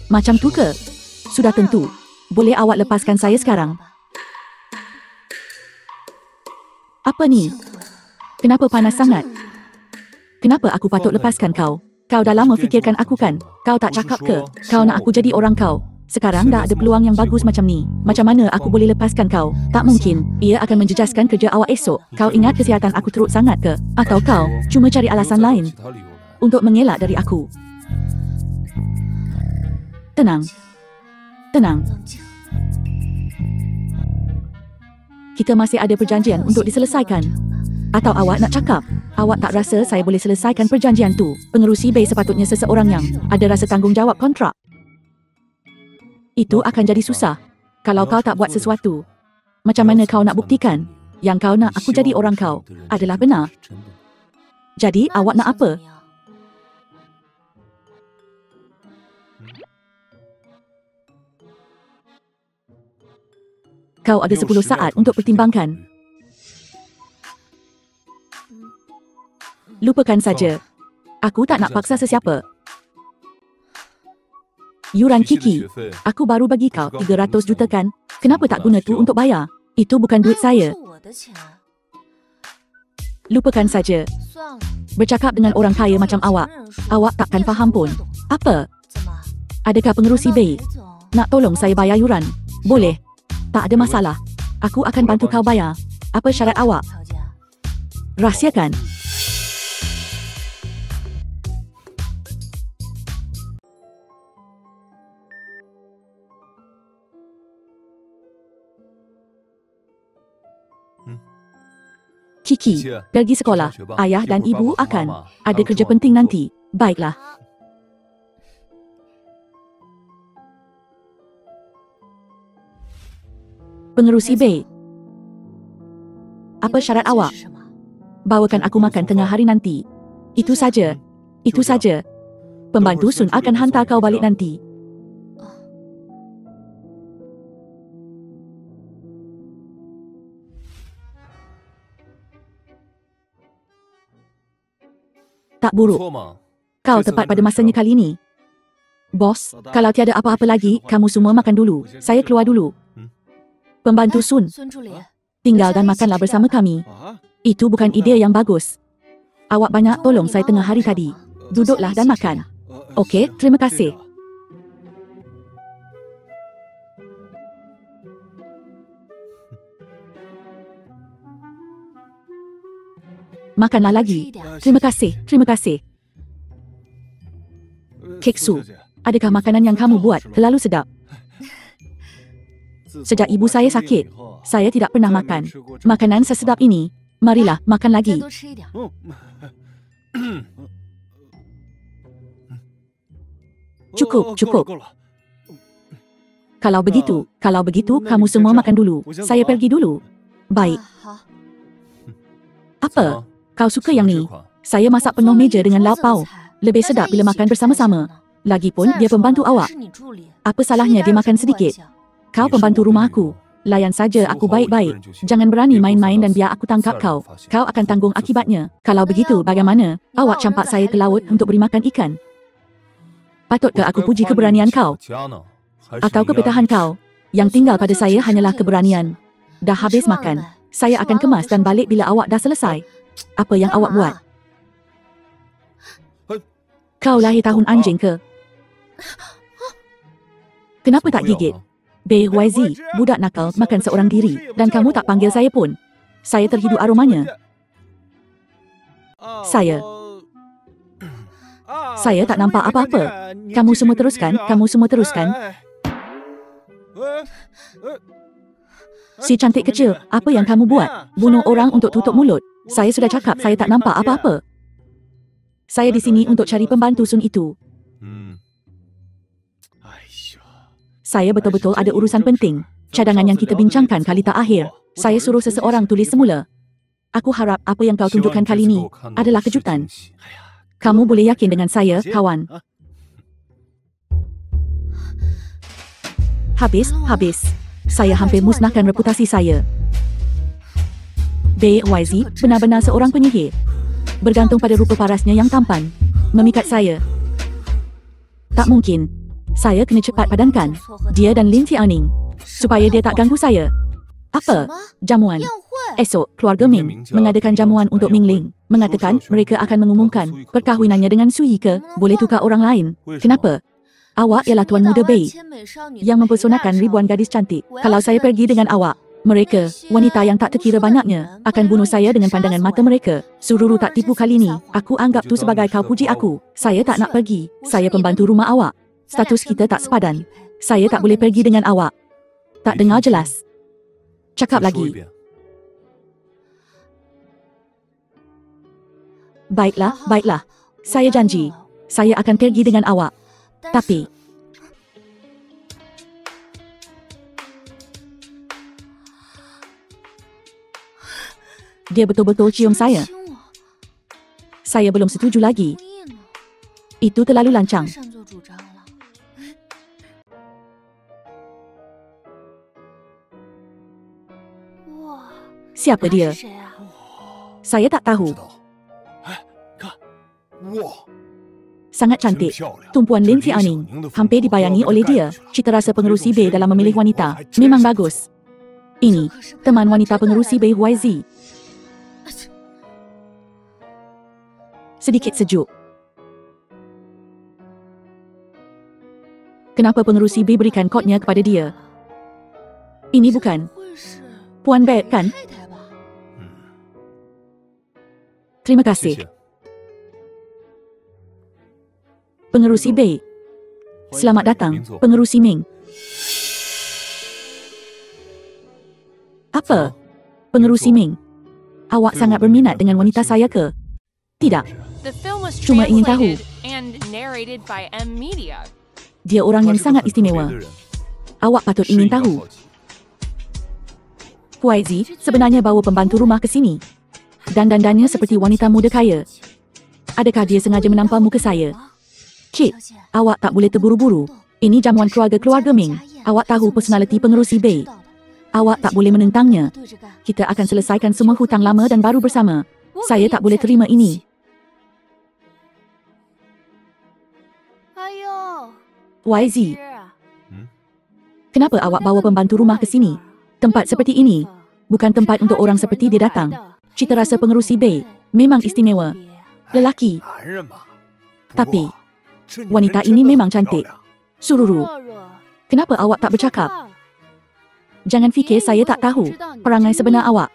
Macam tu ke? Sudah tentu. Boleh awak lepaskan saya sekarang? Apa ni? Kenapa panas sangat? Kenapa aku patut lepaskan kau? Kau dah lama fikirkan aku kan? Kau tak cakap ke? Kau nak aku jadi orang kau? Sekarang dah ada peluang yang bagus macam ni. Macam mana aku boleh lepaskan kau? Tak mungkin. Ia akan menjejaskan kerja awak esok. Kau ingat kesihatan aku teruk sangat ke? Atau kau cuma cari alasan lain untuk mengelak dari aku? Tenang. Tenang. Kita masih ada perjanjian untuk diselesaikan. Atau awak nak cakap, awak tak rasa saya boleh selesaikan perjanjian tu? Pengerusi Bei sepatutnya seseorang yang ada rasa tanggungjawab kontrak. Itu akan jadi susah. Kalau kau tak buat sesuatu, macam mana kau nak buktikan yang kau nak aku jadi orang kau adalah benar? Jadi awak nak apa? Kau ada 10 saat untuk pertimbangkan. Lupakan saja. Aku tak nak paksa sesiapa. Yuran Kiki, aku baru bagi kau 300 juta kan? Kenapa tak guna tu untuk bayar? Itu bukan duit saya. Lupakan saja. Bercakap dengan orang kaya macam awak takkan faham pun. Apa? Adakah pengerusi baik? Nak tolong saya bayar yuran? Boleh. Tak ada masalah. Aku akan bantu kau bayar. Apa syarat awak? Rahsiakan. Kiki, pergi sekolah. Ayah dan ibu akan ada kerja penting nanti. Baiklah. Pengerusi baik. Apa syarat awak? Bawakan aku makan tengah hari nanti. Itu saja. Itu saja. Pembantu Sun akan hantar kau balik nanti. Tak buruk. Kau tepat pada masanya kali ini. Bos, kalau tiada apa-apa lagi, kamu semua makan dulu. Saya keluar dulu. Pembantu Sun, tinggal dan makanlah bersama kami. Itu bukan ide yang bagus. Awak banyak tolong saya tengah hari tadi. Duduklah dan makan. Okey, terima kasih. Makanlah lagi. Terima kasih, terima kasih. Keksu, adakah makanan yang kamu buat terlalu sedap? Sejak ibu saya sakit, saya tidak pernah makan makanan sesedap ini. Marilah, makan lagi. Cukup, cukup. Kalau begitu, kamu semua makan dulu. Saya pergi dulu. Baik. Apa? Kau suka yang ni? Saya masak penuh meja dengan lauk pauk. Lebih sedap bila makan bersama-sama. Lagipun dia pembantu awak. Apa salahnya dia makan sedikit? Kau pembantu rumah aku. Layan saja aku baik-baik. Jangan berani main-main dan biar aku tangkap kau. Kau akan tanggung akibatnya. Kalau begitu, bagaimana? Awak campak saya ke laut untuk beri makan ikan. Patutkah aku puji keberanian kau? Atau kepetahan kau? Yang tinggal pada saya hanyalah keberanian. Dah habis makan. Saya akan kemas dan balik bila awak dah selesai. Apa yang awak buat? Kau lahir tahun anjing ke? Kenapa tak gigit? BYZ, budak nakal makan seorang diri dan kamu tak panggil saya pun. Saya terhidu aromanya. Saya tak nampak apa-apa. Kamu semua teruskan. Si cantik kecil, apa yang kamu buat? Bunuh orang untuk tutup mulut. Saya sudah cakap saya tak nampak apa-apa. Saya di sini untuk cari pembantu Sun itu. Saya betul-betul ada urusan penting. Cadangan yang kita bincangkan kali terakhir. Saya suruh seseorang tulis semula. Aku harap apa yang kau tunjukkan kali ini adalah kejutan. Kamu boleh yakin dengan saya, kawan. Habis. Saya hampir musnahkan reputasi saya. BYZ benar-benar seorang penyihir. Bergantung pada rupa parasnya yang tampan. Memikat saya. Tak mungkin. Saya kena cepat padankan dia dan Lin Tianing supaya dia tak ganggu saya. Apa? Jamuan. Esok, keluarga Ming mengadakan jamuan untuk Ming Ling. Mengatakan mereka akan mengumumkan perkahwinannya dengan Sui Ke. Boleh tukar orang lain. Kenapa? Awak ialah tuan muda baik yang mempersonakan ribuan gadis cantik. Kalau saya pergi dengan awak, mereka, wanita yang tak terkira banyaknya, akan bunuh saya dengan pandangan mata mereka. Sururu tak tipu kali ni. Aku anggap tu sebagai kau puji aku. Saya tak nak pergi. Saya pembantu rumah awak. Status kita tak sepadan. Saya tak boleh pergi dengan awak. Tak dengar jelas. Cakap lagi. Baiklah. Saya janji. Saya akan pergi dengan awak. Tapi Dia betul-betul cium saya. Saya belum setuju lagi. Itu terlalu lancang. Siapa dia? Saya tak tahu. Sangat cantik. Tumpuan Lin Xiaoning. Hampir dibayangi oleh dia. Cita rasa pengerusi Bei dalam memilih wanita memang bagus. Ini teman wanita pengerusi Bei YZ. Sedikit sejuk. Kenapa pengerusi Bei berikan kodnya kepada dia? Ini bukan Puan Bei, kan? Terima kasih. Pengerusi Bei. Selamat datang, pengerusi Ming. Apa? Pengerusi Ming. Awak sangat berminat dengan wanita saya ke? Tidak. The film was Cuma ingin tahu. translated and narrated by M Media. Dia orang yang sangat istimewa. Awak patut ingin tahu. YZ sebenarnya bawa pembantu rumah ke sini. Dan dandannya seperti wanita muda kaya. Adakah dia sengaja menampar muka saya? Cik, awak tak boleh terburu-buru. Ini jamuan keluarga Ming. Awak tahu personaliti pengerusi Bei. Awak tak boleh menentangnya. Kita akan selesaikan semua hutang lama dan baru bersama. Saya tak boleh terima ini. YZ, kenapa awak bawa pembantu rumah ke sini? Tempat seperti ini bukan tempat untuk orang seperti dia datang. Cita rasa pengerusi Bei memang istimewa. Lelaki. Tapi wanita ini memang cantik. Sururu, kenapa awak tak bercakap? Jangan fikir saya tak tahu perangai sebenar awak.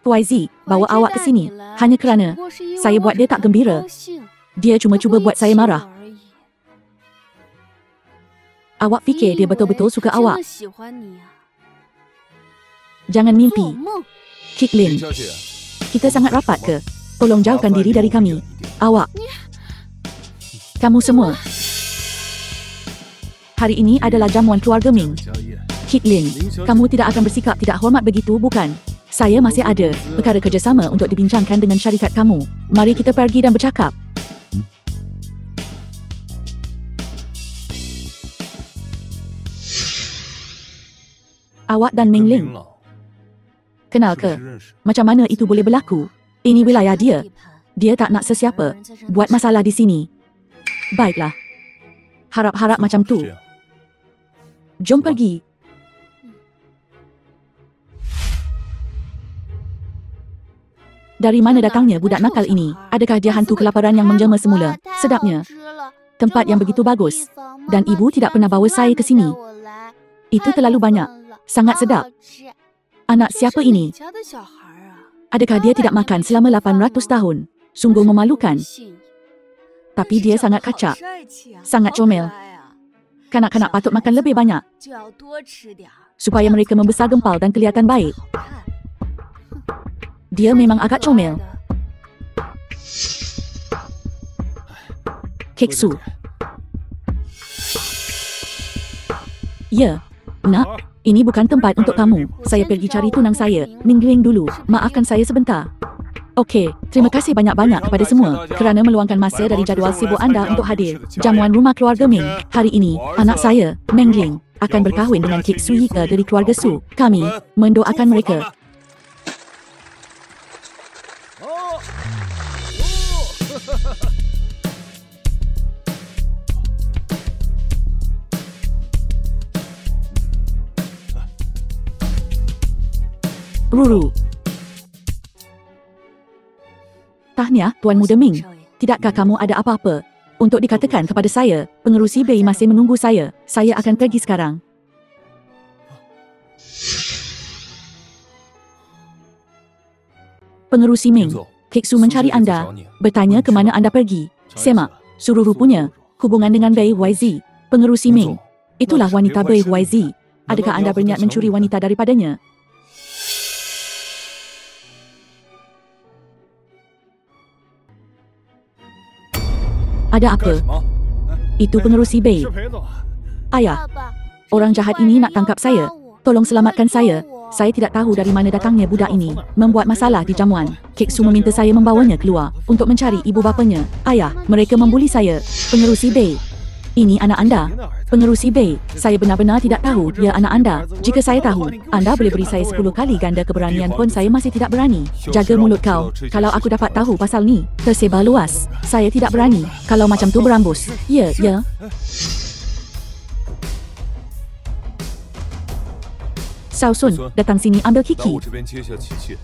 YZ bawa awak ke sini hanya kerana saya buat dia tak gembira. Dia cuma cuba buat saya marah. Awak fikir dia betul-betul suka awak? Jangan mimpi. Kit Lin, kita sangat rapat ke? Tolong jauhkan diri dari kami. Awak. Kamu semua. Hari ini adalah jamuan keluarga Ming. Kit Lin, kamu tidak akan bersikap tidak hormat begitu, bukan? Saya masih ada perkara kerjasama untuk dibincangkan dengan syarikat kamu. Mari kita pergi dan bercakap. Awak dan Ming Ling kenal ke? Macam mana itu boleh berlaku? Ini wilayah dia. Dia tak nak sesiapa buat masalah di sini. Baiklah. Harap-harap macam tu. Jom pergi. Dari mana datangnya budak nakal ini? Adakah dia hantu kelaparan yang menjelma semula? Sedapnya. Tempat yang begitu bagus. Dan ibu tidak pernah bawa saya ke sini. Itu terlalu banyak. Sangat sedap. Anak siapa ini? Adakah dia tidak makan selama 800 tahun? Sungguh memalukan. Tapi dia sangat kacak. Sangat comel. Kanak-kanak patut makan lebih banyak. Supaya mereka membesar gempal dan kelihatan baik. Dia memang agak comel. Keksu. Ya, nak. Ini bukan tempat untuk kamu. Saya pergi cari tunang saya, Ming Ling dulu. Maafkan saya sebentar. Okey, terima kasih banyak-banyak kepada semua kerana meluangkan masa dari jadual sibuk anda untuk hadir. Jamuan rumah keluarga Ming. Hari ini, anak saya, Meng Ling, akan berkahwin dengan Kek Su Yika dari keluarga Su. Kami mendoakan mereka. Ruru. Tahniah, Tuan Muda Ming. Tidakkah kamu ada apa-apa untuk dikatakan kepada saya? Pengerusi Bei masih menunggu saya. Saya akan pergi sekarang. Pengerusi Ming, Kek Su mencari anda. Bertanya ke mana anda pergi. Semak, Sururu punya hubungan dengan Bei YZ. Pengerusi Ming, itulah wanita Bei YZ. Adakah anda berniat mencuri wanita daripadanya? Ada apa? Itu pengerusi Bei. Ayah, orang jahat ini nak tangkap saya. Tolong selamatkan saya. Saya tidak tahu dari mana datangnya budak ini. Membuat masalah di jamuan. Kek Su meminta saya membawanya keluar untuk mencari ibu bapanya. Ayah, mereka membuli saya. Pengerusi Bay. Ini anak anda. Pengerusi Bay. Saya benar-benar tidak tahu dia anak anda. Jika saya tahu, anda boleh beri saya 10 kali ganda keberanian pun saya masih tidak berani. Jaga mulut kau. Kalau aku dapat tahu pasal ni, tersebar luas. Saya tidak berani. Kalau macam tu berambus. Ya. Sao Sun, datang sini ambil Kiki.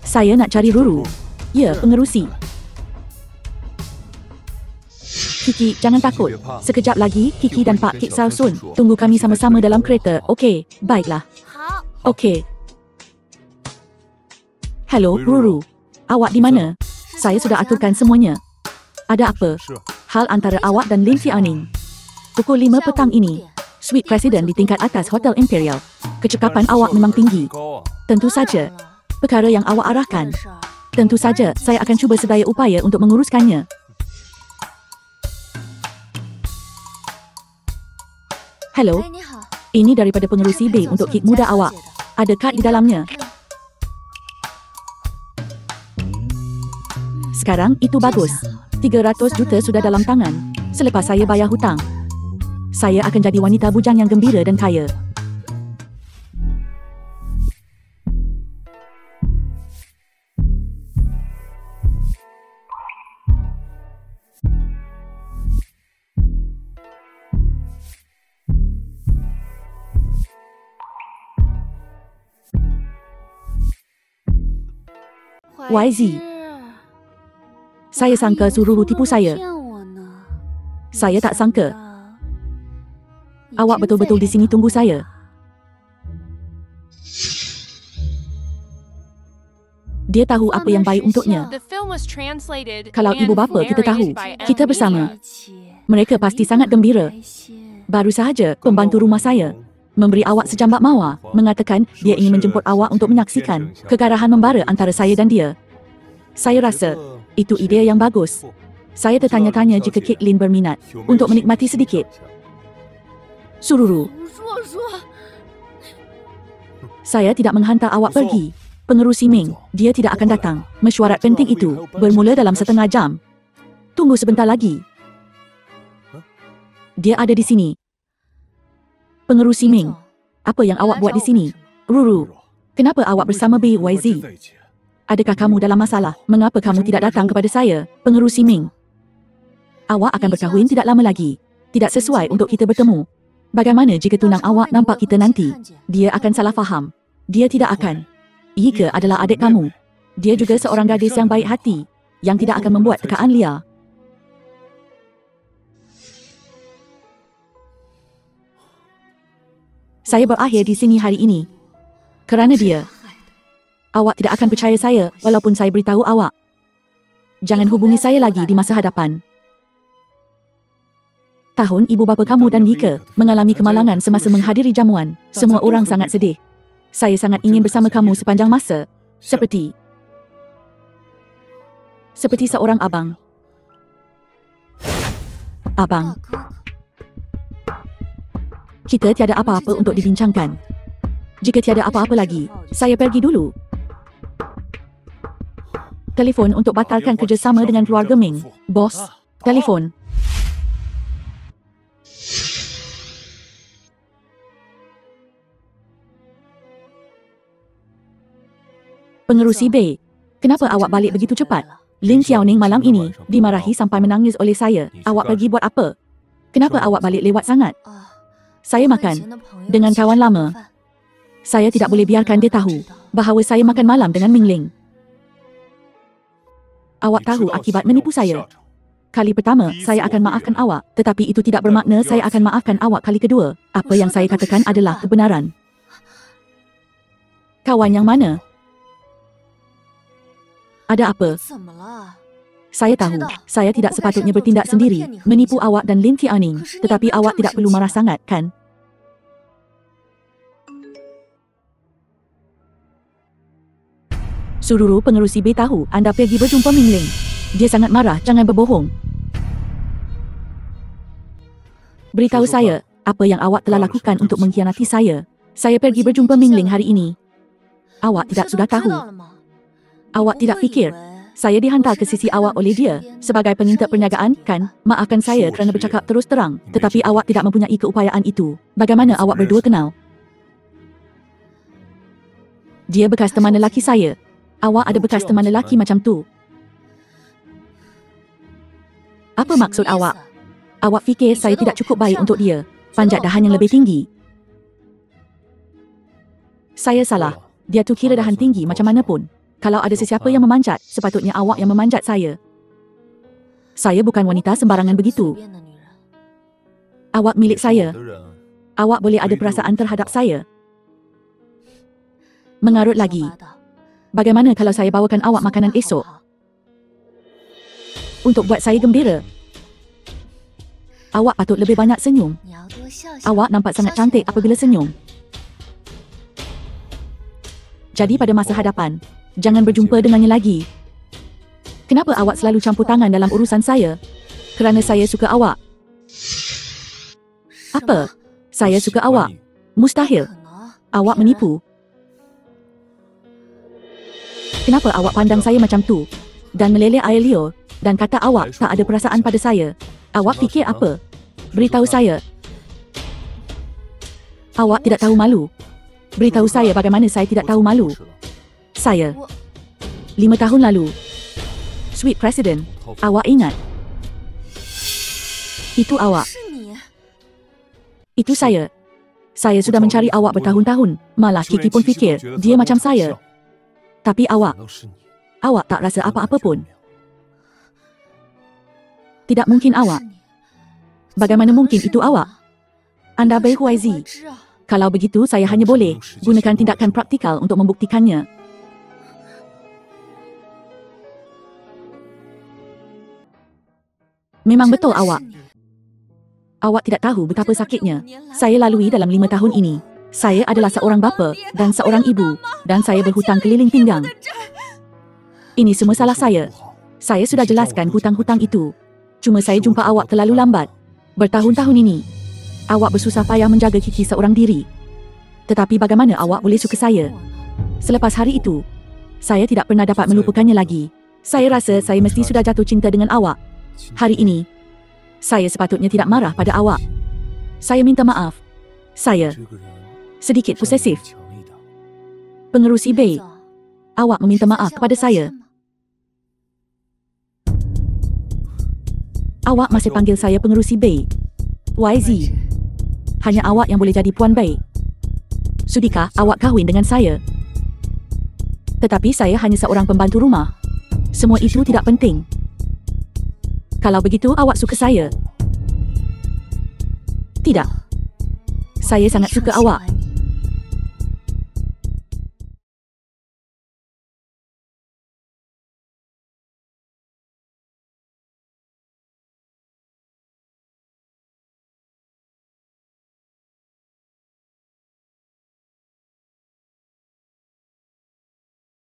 Saya nak cari Ruru. Ya, pengerusi. Kiki, jangan takut. Sekejap lagi, Kiki dan Pak Kek Sao Sun tunggu kami sama-sama dalam kereta. Okey, baiklah. Okey. Hello, Ruru. Awak di mana? Saya sudah aturkan semuanya. Ada apa? Hal antara awak dan Lim Tianing. Pukul 5 petang ini. Suite Presiden di tingkat atas Hotel Imperial. Kecekapan awak memang tinggi. Tentu saja. Perkara yang awak arahkan. Tentu saja, saya akan cuba sedaya upaya untuk menguruskannya. Hello. Ini daripada pengerusi Bay untuk kek muda awak. Ada kad di dalamnya. Sekarang itu bagus. 300 juta sudah dalam tangan. Selepas saya bayar hutang. Saya akan jadi wanita bujang yang gembira dan kaya. YZ. Saya sangka Ruru tipu saya. Saya tak sangka. Awak betul-betul di sini tunggu saya. Dia tahu apa yang baik untuknya. Kalau ibu bapa kita tahu, kita bersama. Mereka pasti sangat gembira. Baru sahaja pembantu rumah saya memberi awak sejambak mawar, mengatakan dia ingin menjemput awak untuk menyaksikan kegarahan membara antara saya dan dia. Saya rasa itu idea yang bagus. Saya tertanya-tanya jika Kek Lin berminat untuk menikmati sedikit. Sururu. Saya tidak menghantar awak pergi. Pengerusi Ming, dia tidak akan datang. Mesyuarat penting itu bermula dalam setengah jam. Tunggu sebentar lagi. Dia ada di sini. Pengerusi Ming, apa yang awak buat di sini? Ruru, kenapa awak bersama BYZ? Adakah kamu dalam masalah? Mengapa kamu tidak datang kepada saya, Pengerusi Ming? Awak akan berkahwin tidak lama lagi. Tidak sesuai untuk kita bertemu. Bagaimana jika tunang awak nampak kita nanti? Dia akan salah faham. Dia tidak akan. Ika adalah adik kamu. Dia juga seorang gadis yang baik hati, yang tidak akan membuat tekaan liar. Saya berakhir di sini hari ini. Kerana dia. Awak tidak akan percaya saya walaupun saya beritahu awak. Jangan hubungi saya lagi di masa hadapan. Tahun ibu bapa kamu dan Ika mengalami kemalangan semasa menghadiri jamuan. Semua orang sangat sedih. Saya sangat ingin bersama kamu sepanjang masa. Seperti seorang abang. Abang. Kita tiada apa-apa untuk dibincangkan. Jika tiada apa-apa lagi, saya pergi dulu. Telefon untuk batalkan kerjasama dengan keluarga Ming. Bos, telefon. Pengerusi Bay, kenapa awak balik begitu cepat? Lin Xiaoning malam ini dimarahi sampai menangis oleh saya. Awak pergi buat apa? Kenapa awak balik lewat sangat? Saya makan dengan kawan lama. Saya tidak boleh biarkan dia tahu bahawa saya makan malam dengan Ming Ling. Awak tahu akibat menipu saya. Kali pertama, saya akan maafkan awak. Tetapi itu tidak bermakna saya akan maafkan awak kali kedua. Apa yang saya katakan adalah kebenaran. Kawan yang mana? Ada apa? Saya tahu, saya tidak sepatutnya bertindak sendiri, menipu awak dan Lin Tianing. Tetapi awak tidak perlu marah sangat, kan? Sururu pengerusi B tahu anda pergi berjumpa Ming Ling. Dia sangat marah, jangan berbohong. Beritahu saya, apa yang awak telah lakukan untuk mengkhianati saya. Saya pergi berjumpa Ming Ling hari ini. Awak tidak sudah tahu. Awak tidak fikir saya dihantar ke sisi awak oleh dia sebagai pengintai perniagaan, kan? Maafkan saya kerana bercakap terus terang, tetapi awak tidak mempunyai keupayaan itu. Bagaimana awak berdua kenal? Dia bekas teman lelaki saya. Awak ada bekas teman lelaki macam tu. Apa maksud awak? Awak fikir saya tidak cukup baik untuk dia? Panjat dahan yang lebih tinggi. Saya salah. Dia tu kira dahan tinggi macam mana pun. Kalau ada sesiapa yang memanjat, sepatutnya awak yang memanjat saya. Saya bukan wanita sembarangan begitu. Awak milik saya. Awak boleh ada perasaan terhadap saya. Mengarut lagi. Bagaimana kalau saya bawakan awak makanan esok? Untuk buat saya gembira. Awak patut lebih banyak senyum. Awak nampak sangat cantik apabila senyum. Jadi pada masa hadapan, jangan berjumpa dengannya lagi. Kenapa awak selalu campur tangan dalam urusan saya? Kerana saya suka awak. Apa? Saya suka awak? Mustahil. Awak menipu. Kenapa awak pandang saya macam tu? Dan meleleh air liur dan kata awak tak ada perasaan pada saya? Awak fikir apa? Beritahu saya. Awak tidak tahu malu. Beritahu saya bagaimana saya tidak tahu malu. Saya 5 tahun lalu, Sweet President, awak ingat? Itu awak. Itu saya. Saya sudah mencari awak bertahun-tahun. Malah Kiki pun fikir dia macam saya. Tapi awak tak rasa apa-apa pun. Tidak mungkin awak. Bagaimana mungkin itu awak? Anda berhuaizi. Kalau begitu saya hanya boleh gunakan tindakan praktikal untuk membuktikannya. Memang betul awak. Awak tidak tahu betapa sakitnya saya lalui dalam 5 tahun ini. Saya adalah seorang bapa dan seorang ibu, dan saya berhutang keliling pinggang. Ini semua salah saya. Saya sudah jelaskan hutang-hutang itu. Cuma saya jumpa awak terlalu lambat. Bertahun-tahun ini, awak bersusah payah menjaga Kiki seorang diri. Tetapi bagaimana awak boleh suka saya? Selepas hari itu, saya tidak pernah dapat melupakannya lagi. Saya rasa saya mesti sudah jatuh cinta dengan awak. Hari ini, saya sepatutnya tidak marah pada awak. Saya minta maaf. Saya sedikit posesif. Pengerusi eBay, awak meminta maaf kepada saya. Awak masih panggil saya pengerusi eBay. YZ. Hanya awak yang boleh jadi Puan Bay. Sudikah awak kahwin dengan saya? Tetapi saya hanya seorang pembantu rumah. Semua itu tidak penting. Kalau begitu awak suka saya? Tidak. Saya sangat suka awak.